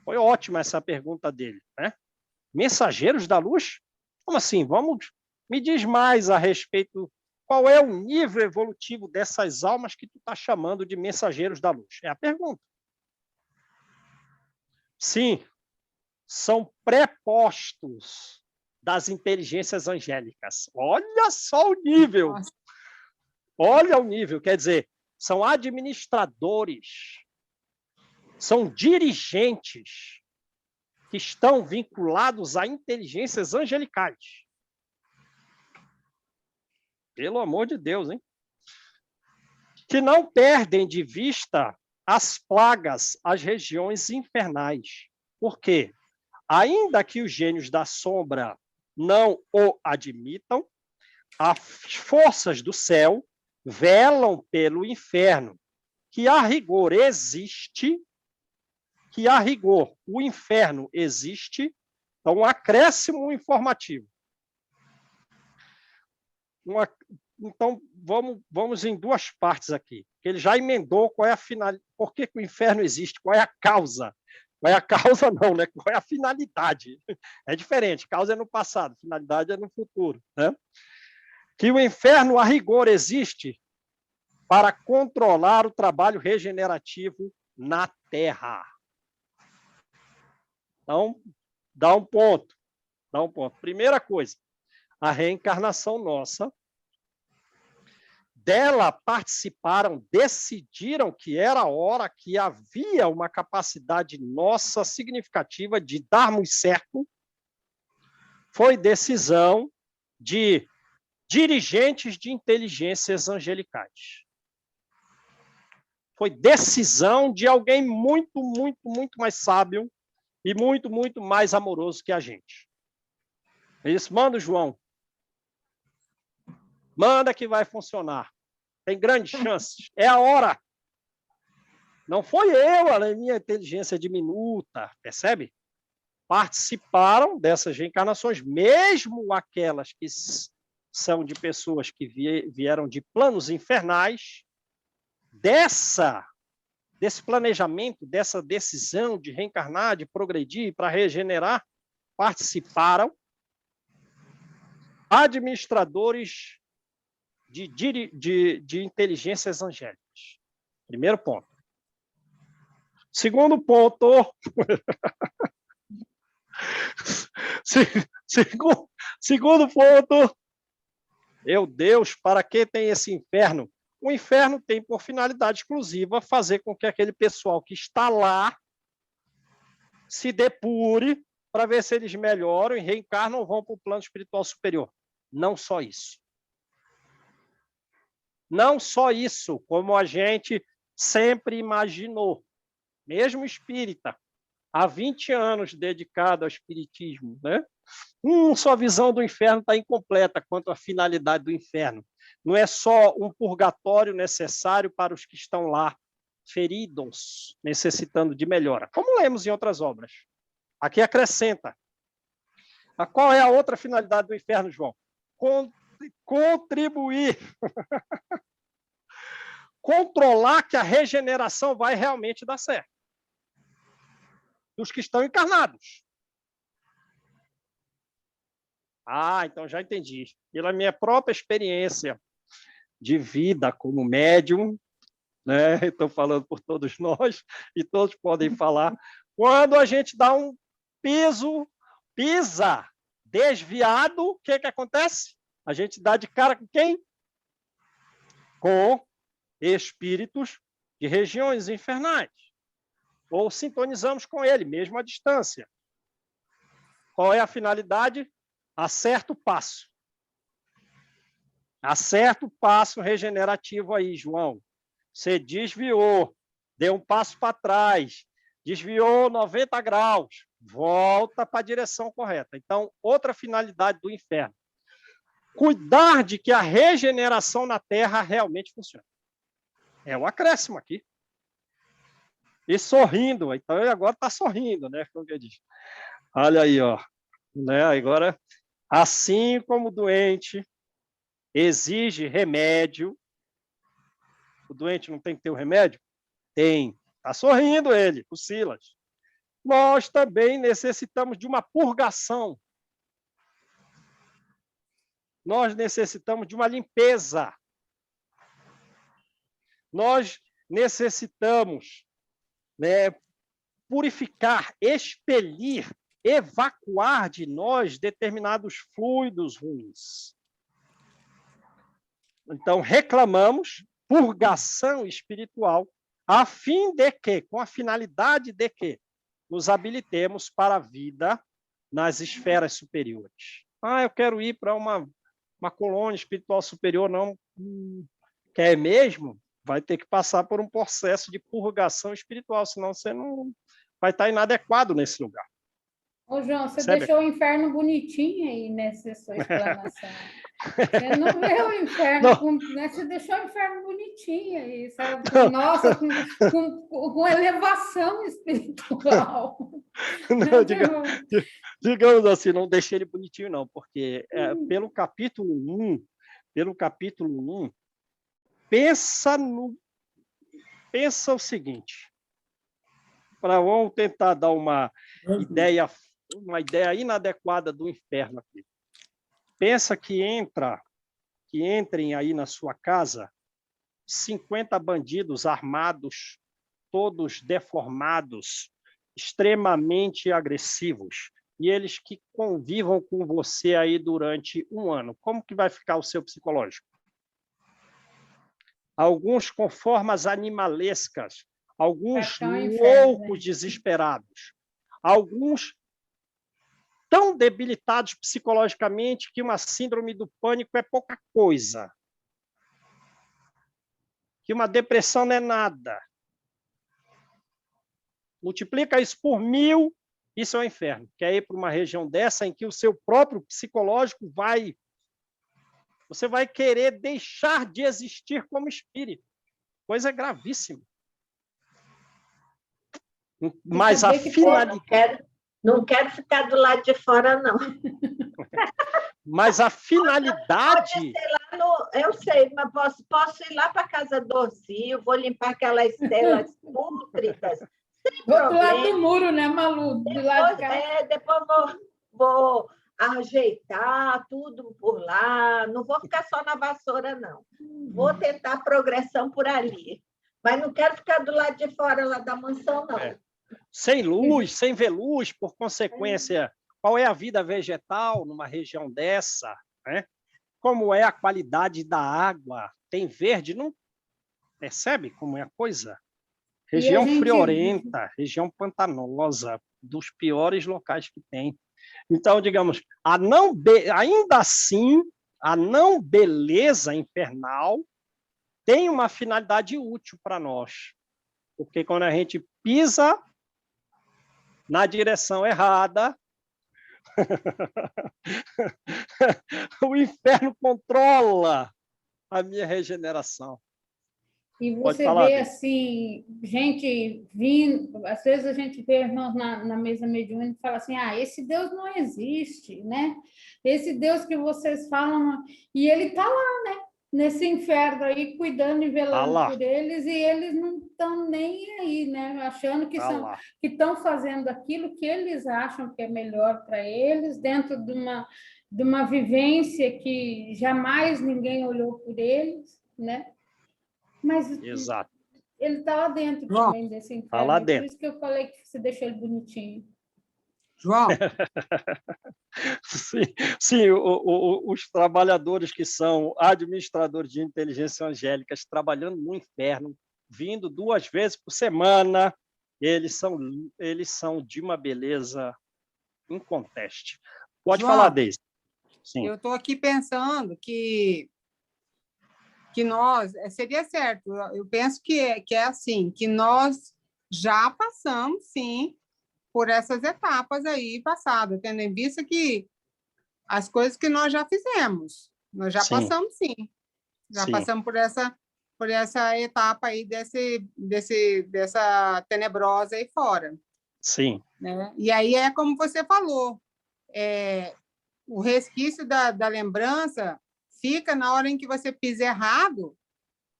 Foi ótima essa pergunta dele, né? Mensageiros da luz? Como assim? Me diz mais a respeito. Qual é o nível evolutivo dessas almas que tu está chamando de mensageiros da luz? É a pergunta. Sim, são prepostos das inteligências angélicas. Olha só o nível. Olha o nível, quer dizer, são administradores, são dirigentes que estão vinculados a inteligências angelicais. Pelo amor de Deus, hein? Que não perdem de vista as plagas, as regiões infernais. Por quê? Ainda que os gênios da sombra não o admitam, as forças do céu velam pelo inferno, que a rigor existe, o inferno existe. Então, um acréscimo informativo. Então, vamos em 2 partes aqui. Ele já emendou qual é a finalidade, por que o inferno existe, qual é a causa. Qual é a causa não, né? Qual é a finalidade? É diferente, causa é no passado, finalidade é no futuro, né? Que o inferno, a rigor, existe para controlar o trabalho regenerativo na Terra. Então, dá um ponto. Primeira coisa, a reencarnação nossa, dela participaram, decidiram que era a hora, que havia uma capacidade nossa significativa de darmos certo. Foi decisão de dirigentes de inteligências angelicais. Foi decisão de alguém muito, muito, muito mais sábio e muito, muito mais amoroso que a gente. Isso, manda, João. Manda que vai funcionar. Tem grandes chances. É a hora. Não foi eu, a minha inteligência diminuta, percebe? Participaram dessas reencarnações, mesmo aquelas que são de pessoas que vieram de planos infernais, desse planejamento, dessa decisão de reencarnar, de progredir, para regenerar, participaram administradores de inteligências angélicas. Primeiro ponto. Segundo ponto. Segundo ponto. Meu Deus, para que tem esse inferno? O inferno tem por finalidade exclusiva fazer com que aquele pessoal que está lá se depure para ver se eles melhoram e reencarnam ou vão para o plano espiritual superior. Não só isso. Não só isso, como a gente sempre imaginou, mesmo espírita, há 20 anos dedicado ao espiritismo, né? Sua visão do inferno está incompleta quanto à finalidade do inferno. Não é só um purgatório necessário para os que estão lá, feridos, necessitando de melhora, como lemos em outras obras. Aqui acrescenta. Qual é a outra finalidade do inferno, João? Contribuir. Controlar que a regeneração vai realmente dar certo. Dos que estão encarnados. Então já entendi. Pela minha própria experiência de vida como médium, né? Estou falando por todos nós, e todos podem falar, quando a gente dá um pisa desviado, o que acontece? A gente dá de cara com quem? Com espíritos de regiões infernais. Ou sintonizamos com ele, mesmo à distância. Qual é a finalidade? Acerta o passo. Acerta o passo regenerativo aí, João. Você desviou, deu um passo para trás, desviou 90 graus, volta para a direção correta. Então, outra finalidade do inferno. Cuidar de que a regeneração na Terra realmente funcione. É um acréscimo aqui. E sorrindo, então ele agora está sorrindo, né? Como que eu disse. Olha aí, ó. Né? Agora, assim como o doente exige remédio, o doente não tem que ter o remédio? Tem. Está sorrindo ele, o Silas. Nós também necessitamos de uma purgação. Nós necessitamos de uma limpeza. Nós necessitamos, né, purificar, expelir, evacuar de nós determinados fluidos ruins. Então, reclamamos purgação espiritual, a fim de que, com a finalidade de que, nos habilitemos para a vida nas esferas superiores. Eu quero ir para uma colônia espiritual superior, não. Quer mesmo? Vai ter que passar por um processo de purgação espiritual, senão você não vai estar inadequado nesse lugar. Ô, João, você deixou o inferno bonitinho aí nessa sua explanação. Você não vê o inferno, né? Você deixou o inferno bonitinho aí, sabe? Nossa, com elevação espiritual. Não, digamos assim, não deixei ele bonitinho, não, porque pelo capítulo 1, pensa o seguinte, vamos tentar dar uma ideia inadequada do inferno aqui. Pensa que entrem aí na sua casa 50 bandidos armados, todos deformados, extremamente agressivos, e eles que convivam com você aí durante um ano. Como que vai ficar o seu psicológico? Alguns com formas animalescas, alguns loucos, desesperados, alguns tão debilitados psicologicamente que uma síndrome do pânico é pouca coisa, que uma depressão não é nada. Multiplica isso por 1000, isso é o inferno. Quer ir para uma região dessa em que o seu próprio psicológico você vai querer deixar de existir como espírito. Coisa gravíssima. Mas a finalidade... Não quero ficar do lado de fora, não. Mas a finalidade... Eu sei, mas posso ir lá para a casa do Orcio, vou limpar aquelas telas pútridas. Do outro lado do muro, né, Malu? Depois vou ajeitar tudo por lá. Não vou ficar só na vassoura, não. Vou tentar progressão por ali. Mas não quero ficar do lado de fora lá da mansão, não. Sem luz, sem ver luz, por consequência, qual é a vida vegetal numa região dessa? Né? Como é a qualidade da água? Tem verde? Não percebe como é a coisa? Região friorenta, região pantanosa, dos piores locais que tem. Então, digamos, ainda assim, a não beleza infernal tem uma finalidade útil para nós. Porque quando a gente pisa na direção errada, o inferno controla a minha regeneração. E você vê, assim, gente vindo, às vezes a gente vê irmãos na mesa mediúnica e fala assim, esse Deus não existe, né? Esse Deus que vocês falam, e ele está lá, né? Nesse inferno aí, cuidando e velando por eles, e eles não estão nem aí, né? Achando que estão fazendo aquilo que eles acham que é melhor para eles, dentro de uma vivência que jamais ninguém olhou por eles, né? Mas exato. Ele está lá dentro também desse inferno. Tá lá dentro. Por isso que eu falei que você deixou ele bonitinho. João? Sim, os trabalhadores que são administradores de inteligência angélicas, trabalhando no inferno, vindo 2 vezes por semana, eles são de uma beleza inconteste. Pode João, falar, Deise. Sim. Eu estou aqui pensando que nós, seria certo, eu penso que é assim, que nós já passamos, sim, por essas etapas aí passadas, tendo em vista que as coisas que nós já fizemos, nós já passamos, sim. Já passamos por essa etapa aí dessa tenebrosa aí fora. Sim. Né? E aí é como você falou, o resquício da lembrança fica na hora em que você pisa errado,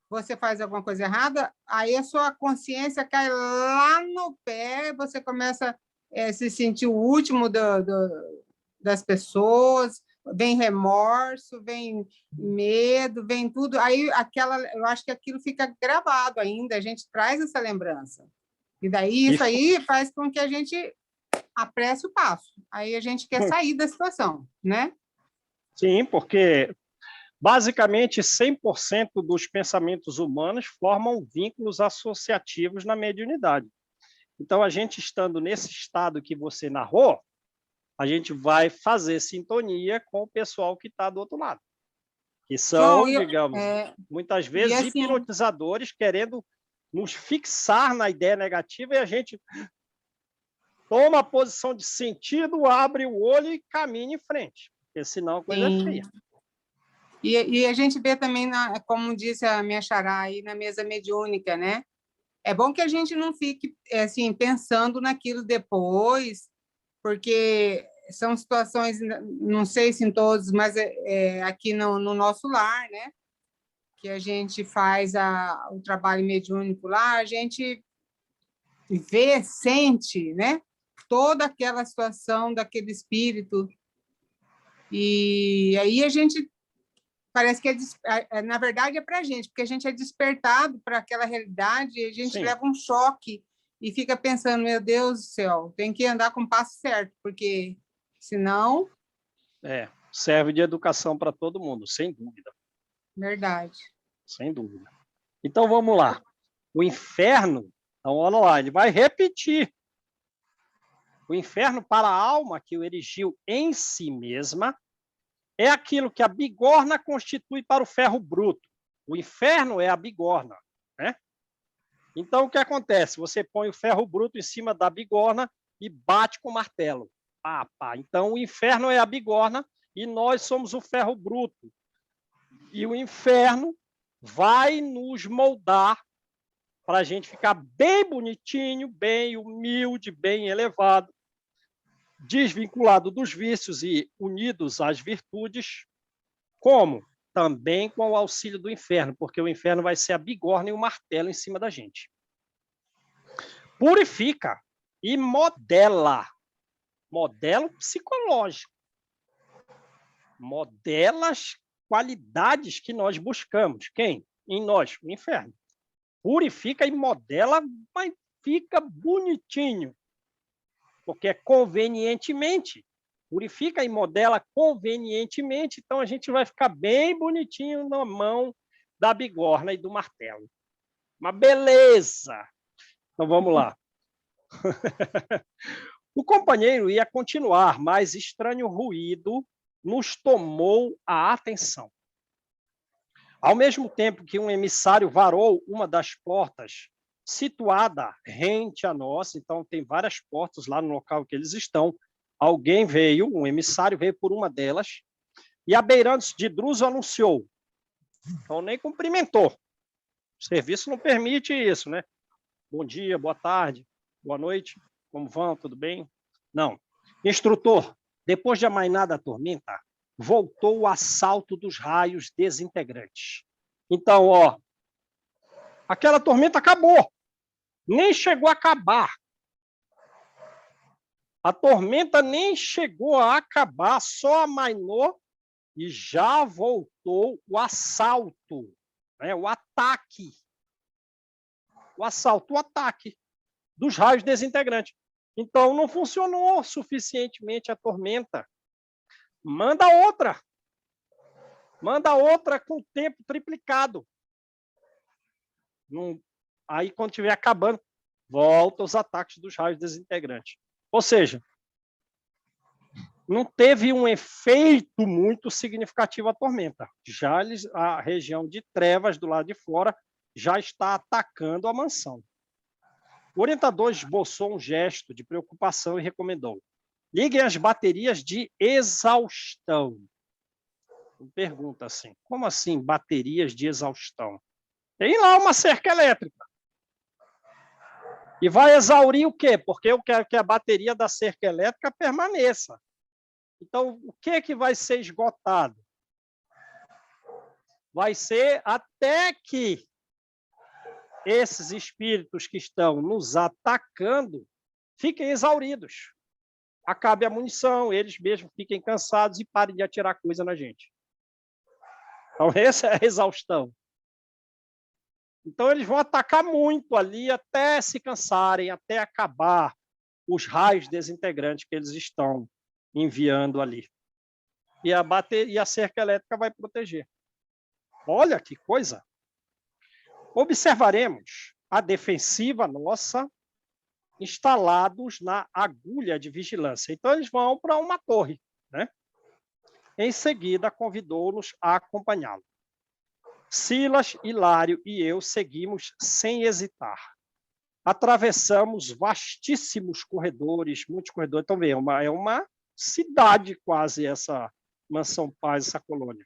você faz alguma coisa errada, aí a sua consciência cai lá no pé, você começa a se sentir o último das pessoas, vem remorso, vem medo, vem tudo. Aí eu acho que aquilo fica gravado ainda, a gente traz essa lembrança. E daí isso aí faz com que a gente apresse o passo. Aí a gente quer sair da situação, né? Sim, porque basicamente 100% dos pensamentos humanos formam vínculos associativos na mediunidade. Então, a gente estando nesse estado que você narrou, a gente vai fazer sintonia com o pessoal que está do outro lado. Que são, digamos, muitas vezes assim, hipnotizadores querendo nos fixar na ideia negativa e a gente toma a posição de sentido, abre o olho e caminha em frente. Porque senão a coisa é feia. E a gente vê também, como disse a minha xará aí, na mesa mediúnica, né? É bom que a gente não fique assim, pensando naquilo depois, porque são situações, não sei se em todos, mas aqui no nosso lar, né? Que a gente faz o trabalho mediúnico lá, a gente vê, sente, né? Toda aquela situação daquele espírito. E aí a gente parece que na verdade é para a gente, porque a gente é despertado para aquela realidade e a gente leva um choque e fica pensando, meu Deus do céu, tem que andar com o passo certo, porque senão... serve de educação para todo mundo, sem dúvida. Verdade. Sem dúvida. Então, vamos lá. O inferno, então, olha lá, ele vai repetir. O inferno para a alma que o erigiu em si mesma é aquilo que a bigorna constitui para o ferro bruto. O inferno é a bigorna, né? Então, o que acontece? Você põe o ferro bruto em cima da bigorna e bate com o martelo. Então, o inferno é a bigorna e nós somos o ferro bruto. E o inferno vai nos moldar para a gente ficar bem bonitinho, bem humilde, bem elevado, desvinculado dos vícios e unidos às virtudes, como? Também com o auxílio do inferno, porque o inferno vai ser a bigorna e o martelo em cima da gente. Purifica e modela. Modelo psicológico. Modela as qualidades que nós buscamos. Quem? Em nós, o inferno. Purifica e modela, mas fica bonitinho. Porque é convenientemente. Purifica e modela convenientemente, então a gente vai ficar bem bonitinho na mão da bigorna e do martelo. Uma beleza! Então vamos lá. O companheiro ia continuar, mas estranho ruído nos tomou a atenção. Ao mesmo tempo que um emissário varou uma das portas situada rente a nós, então tem várias portas lá no local que eles estão, alguém veio, um emissário veio por uma delas, e abeirando-se de Druso anunciou. Então nem cumprimentou. O serviço não permite isso, né? Bom dia, boa tarde, boa noite, como vão, tudo bem? Não. Instrutor, depois de amainada a tormenta, voltou o assalto dos raios desintegrantes. Então, ó, aquela tormenta acabou. Nem chegou a acabar. A tormenta nem chegou a acabar, só amainou e já voltou o assalto, né? O ataque. O assalto, o ataque dos raios desintegrantes. Então, não funcionou suficientemente a tormenta. Manda outra. Manda outra com o tempo triplicado. Aí, quando estiver acabando, volta os ataques dos raios desintegrantes. Ou seja, não teve um efeito muito significativo a tormenta. Já a região de trevas do lado de fora já está atacando a mansão. O orientador esboçou um gesto de preocupação e recomendou: liguem as baterias de exaustão. Pergunta assim, como assim baterias de exaustão? Tem lá uma cerca elétrica. E vai exaurir o quê? Porque eu quero que a bateria da cerca elétrica permaneça. Então, o que é que vai ser esgotado? Vai ser até que esses espíritos que estão nos atacando fiquem exauridos. Acabe a munição, eles mesmos fiquem cansados e parem de atirar coisa na gente. Então, essa é a exaustão. Então, eles vão atacar muito ali até se cansarem, até acabar os raios desintegrantes que eles estão enviando ali. E a cerca elétrica vai proteger. Olha que coisa! Observaremos a defensiva nossa instalados na agulha de vigilância. Então, eles vão para uma torre, né? Em seguida, convidou-nos a acompanhá-lo. Silas, Hilário e eu seguimos sem hesitar. Atravessamos vastíssimos corredores, muitos corredores. Então, vê, é uma cidade quase essa Mansão Paz, essa colônia.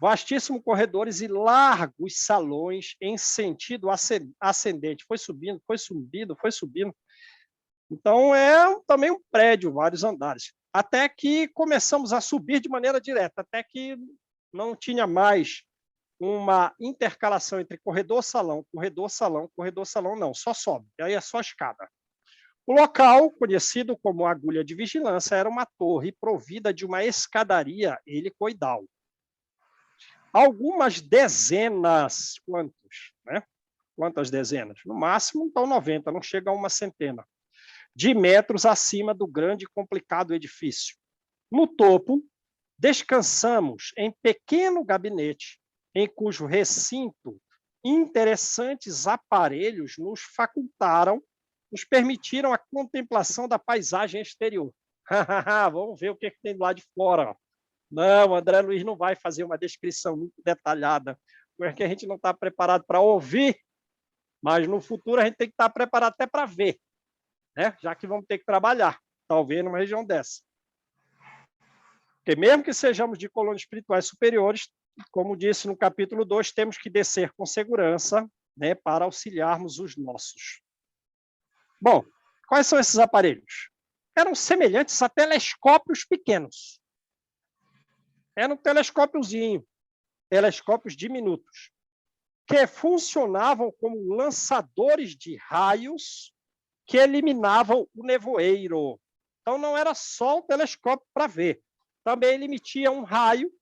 Vastíssimos corredores e largos salões em sentido ascendente. Foi subindo, foi subindo, foi subindo. Então, é também um prédio, vários andares. Até que começamos a subir de maneira direta, até que não tinha mais uma intercalação entre corredor-salão, corredor-salão, corredor-salão, não, só sobe, aí é só escada. O local, conhecido como agulha de vigilância, era uma torre provida de uma escadaria helicoidal. Algumas dezenas, quantos, né? Quantas dezenas? No máximo, então, 90, não chega a uma centena, de metros acima do grande e complicado edifício. No topo, descansamos em pequeno gabinete, em cujo recinto interessantes aparelhos nos permitiram a contemplação da paisagem exterior. Vamos ver o que tem lá de fora. Não, André Luiz não vai fazer uma descrição muito detalhada, porque a gente não está preparado para ouvir, mas no futuro a gente tem que estar preparado até para ver, né? Já que vamos ter que trabalhar, talvez numa região dessa. Porque mesmo que sejamos de colônias espirituais superiores, como disse no capítulo 2, temos que descer com segurança, né, para auxiliarmos os nossos. Bom, quais são esses aparelhos? Eram semelhantes a telescópios pequenos. Era um telescópiozinho, telescópios diminutos, que funcionavam como lançadores de raios que eliminavam o nevoeiro. Então, não era só o telescópio para ver. Também ele emitia um raio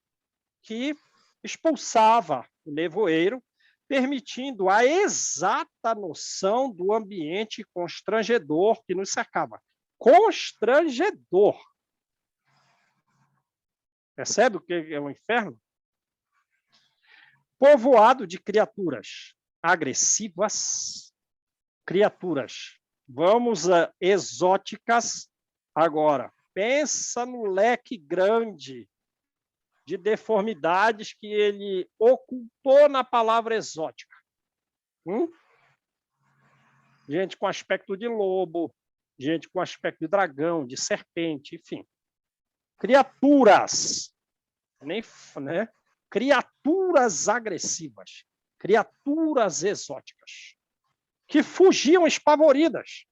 que expulsava o nevoeiro, permitindo a exata noção do ambiente constrangedor que nos cercava. Constrangedor. Percebe o que é o inferno? Povoado de criaturas agressivas, criaturas, vamos a exóticas agora. Pensa no leque grande de deformidades que ele ocultou na palavra exótica. Gente com aspecto de lobo, gente com aspecto de dragão, de serpente, enfim. Criaturas, né? Criaturas agressivas, criaturas exóticas, que fugiam espavoridas.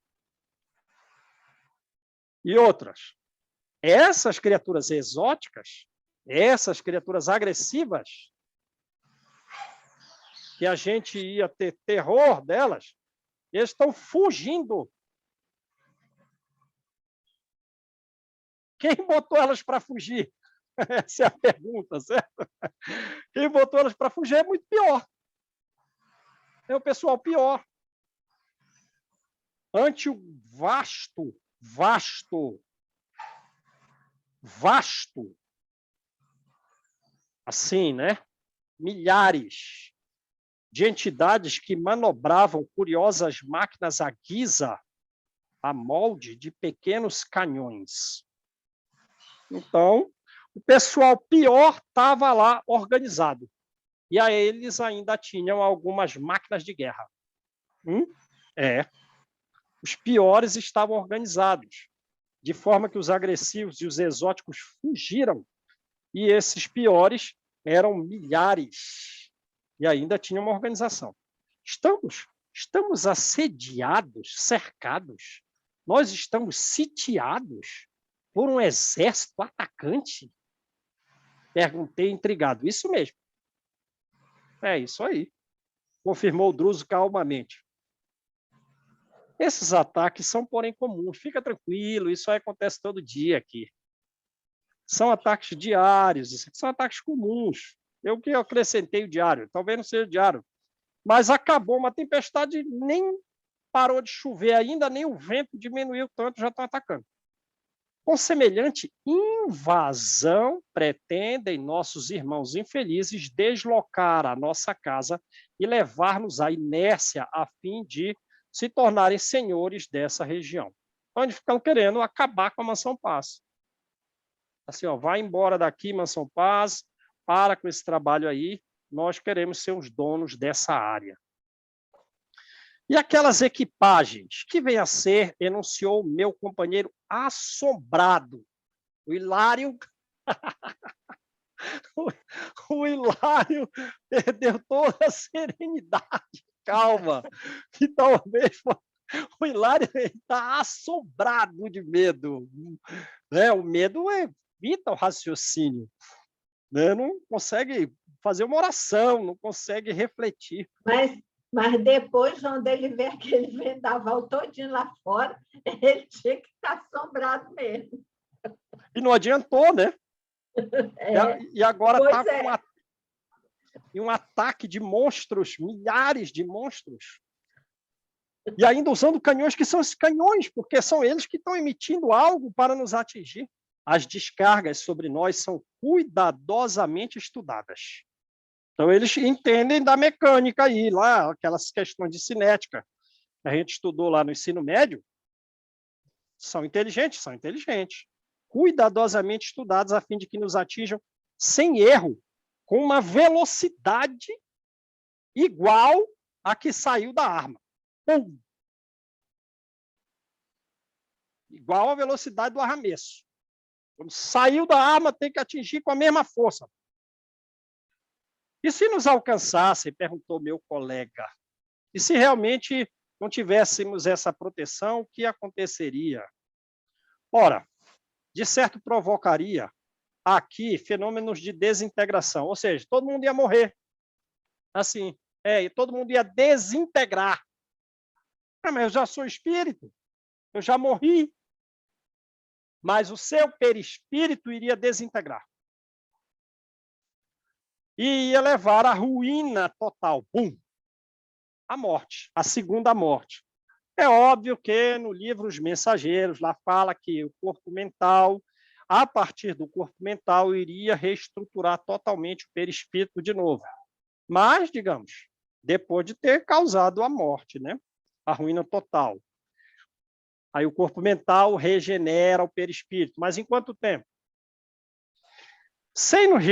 E outras. Essas criaturas exóticas, essas criaturas agressivas, que a gente ia ter terror delas, eles estão fugindo. Quem botou elas para fugir? Essa é a pergunta, certo? Quem botou elas para fugir é muito pior. É o pessoal pior. Ante o vasto, assim, né? Milhares de entidades que manobravam curiosas máquinas à guisa, a molde de pequenos canhões. Então, o pessoal pior estava lá organizado. E a eles ainda tinham algumas máquinas de guerra. Os piores estavam organizados, de forma que os agressivos e os exóticos fugiram. E esses piores eram milhares. E ainda tinha uma organização. Estamos assediados, cercados. Nós estamos sitiados por um exército atacante? Perguntei intrigado. Isso mesmo. É isso aí. Confirmou Druso calmamente. Esses ataques são, porém, comuns. Fica tranquilo, isso aí acontece todo dia aqui. São ataques diários, são ataques comuns. Eu que acrescentei o diário, talvez não seja diário, mas acabou uma tempestade, nem parou de chover ainda, nem o vento diminuiu tanto, já estão atacando. Com semelhante invasão, pretendem nossos irmãos infelizes deslocar a nossa casa e levar-nos à inércia a fim de se tornarem senhores dessa região. Então, eles ficam querendo acabar com a Mansão Paz. Assim, ó, vai embora daqui, Mansão Paz, para com esse trabalho aí, nós queremos ser os donos dessa área. E aquelas equipagens, que vem a ser, enunciou meu companheiro assombrado, o Hilário. O Hilário perdeu toda a serenidade, calma. E talvez o Hilário está assombrado de medo. Né? O medo evita o raciocínio. Né? Não consegue fazer uma oração, não consegue refletir. Mas depois, quando ele vê aquele vendaval todinho lá fora, ele tinha que estar assombrado mesmo. E não adiantou, né? E agora está com um ataque de monstros, milhares de monstros. E ainda usando canhões que são esses canhões, porque são eles que estão emitindo algo para nos atingir. As descargas sobre nós são cuidadosamente estudadas. Então, eles entendem da mecânica aí, lá, aquelas questões de cinética que a gente estudou lá no ensino médio. São inteligentes. Cuidadosamente estudados a fim de que nos atinjam sem erro, com uma velocidade igual à que saiu da arma. Pum! Igual à velocidade do arremesso. Quando saiu da arma, tem que atingir com a mesma força. E se nos alcançassem, perguntou meu colega, e se realmente não tivéssemos essa proteção, o que aconteceria? Ora, de certo provocaria aqui fenômenos de desintegração, ou seja, todo mundo ia morrer. Assim, e todo mundo ia desintegrar. Mas eu já sou espírito, eu já morri. Mas o seu perispírito iria desintegrar. E ia levar à ruína total. Bum! A morte, a segunda morte. É óbvio que no livro Os Mensageiros, lá fala que o corpo mental, a partir do corpo mental, iria reestruturar totalmente o perispírito de novo. Mas, digamos, depois de ter causado a morte, né? A ruína total. Aí o corpo mental regenera o perispírito. Mas em quanto tempo? sem nos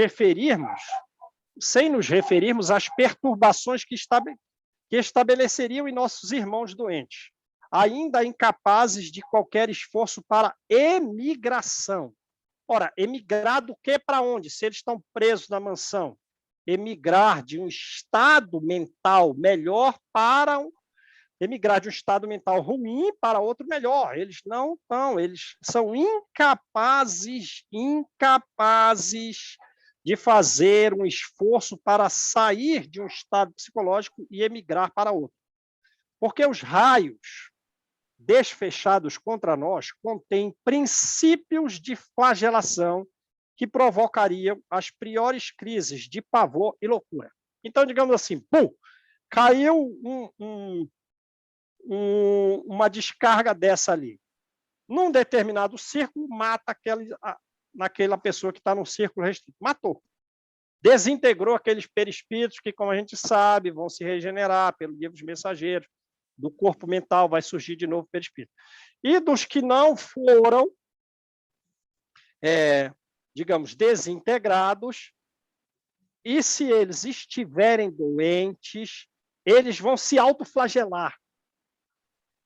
referirmos às perturbações que estabeleceriam em nossos irmãos doentes, ainda incapazes de qualquer esforço para emigração. Ora, emigrar do que para onde? Se eles estão presos na mansão. Emigrar de um estado mental melhor para emigrar de um estado mental ruim para outro melhor. Eles não estão, eles são incapazes de fazer um esforço para sair de um estado psicológico e emigrar para outro. Porque os raios desfechados contra nós contêm princípios de flagelação que provocariam as piores crises de pavor e loucura. Então, digamos assim, pum, caiu uma descarga dessa ali. Num determinado círculo, mata naquela pessoa que está num círculo restrito. Matou. Desintegrou aqueles perispíritos que, como a gente sabe, vão se regenerar pelo livro dos mensageiros. Do corpo mental vai surgir de novo perispírito. E dos que não foram, digamos, desintegrados, e se eles estiverem doentes, eles vão se autoflagelar.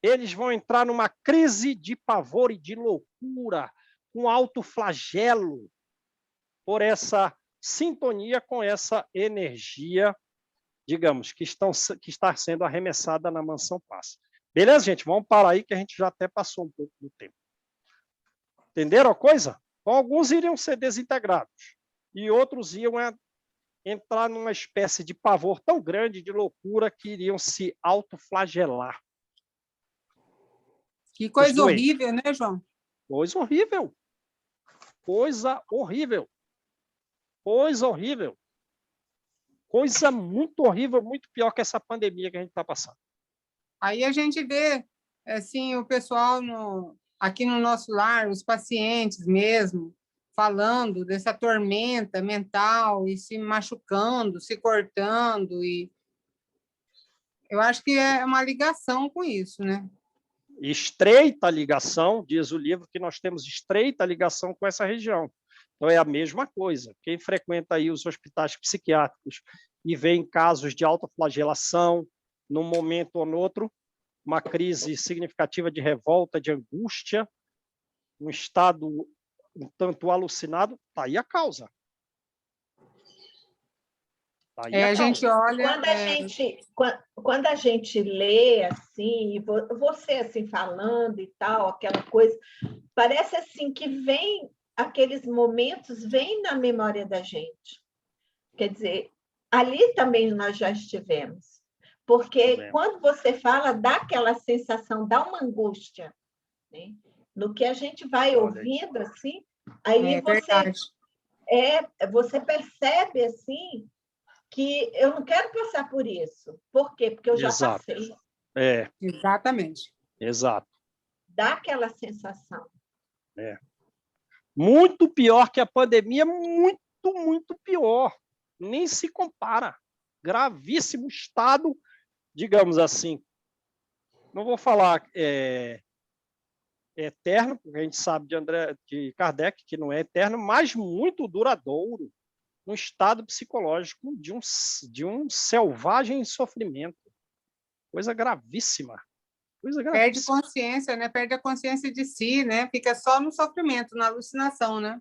Eles vão entrar numa crise de pavor e de loucura, um autoflagelo, por essa sintonia com essa energia, digamos, que está sendo arremessada na mansão Passa. Beleza, gente? Vamos parar aí, que a gente já até passou um pouco do tempo. Entenderam a coisa? Então, alguns iriam ser desintegrados, e outros iam entrar numa espécie de pavor tão grande, de loucura, que iriam se autoflagelar. Que coisa horrível, né, João? Coisa horrível. Coisa horrível. Coisa horrível. Coisa muito horrível, muito pior que essa pandemia que a gente está passando. Aí a gente vê, assim, o pessoal aqui no nosso lar, os pacientes mesmo, falando dessa tormenta mental e se machucando, se cortando. E eu acho que é uma ligação com isso, né? Estreita ligação, diz o livro, que nós temos estreita ligação com essa região. Então, é a mesma coisa. Quem frequenta aí os hospitais psiquiátricos e vê em casos de autoflagelação, num momento ou no outro, uma crise significativa de revolta, de angústia, um estado um tanto alucinado, está aí a causa. Tá aí a gente olha... Quando a gente lê, assim, você assim, falando e tal, aquela coisa, parece assim que vem... aqueles momentos vêm na memória da gente. Quer dizer, ali também nós já estivemos. Porque quando você fala, dá aquela sensação, dá uma angústia. Né? No que a gente vai ouvindo, assim, aí você percebe, assim, que eu não quero passar por isso. Por quê? Porque eu já passei. Exatamente. Exato. Dá aquela sensação. Muito pior que a pandemia, muito, muito pior. Nem se compara. Gravíssimo estado, digamos assim. Não vou falar eterno, porque a gente sabe de Kardec que não é eterno, mas muito duradouro. Um estado psicológico de um selvagem sofrimento. Coisa gravíssima. Perde consciência, né? Perde a consciência de si, né? Fica só no sofrimento, na alucinação, né?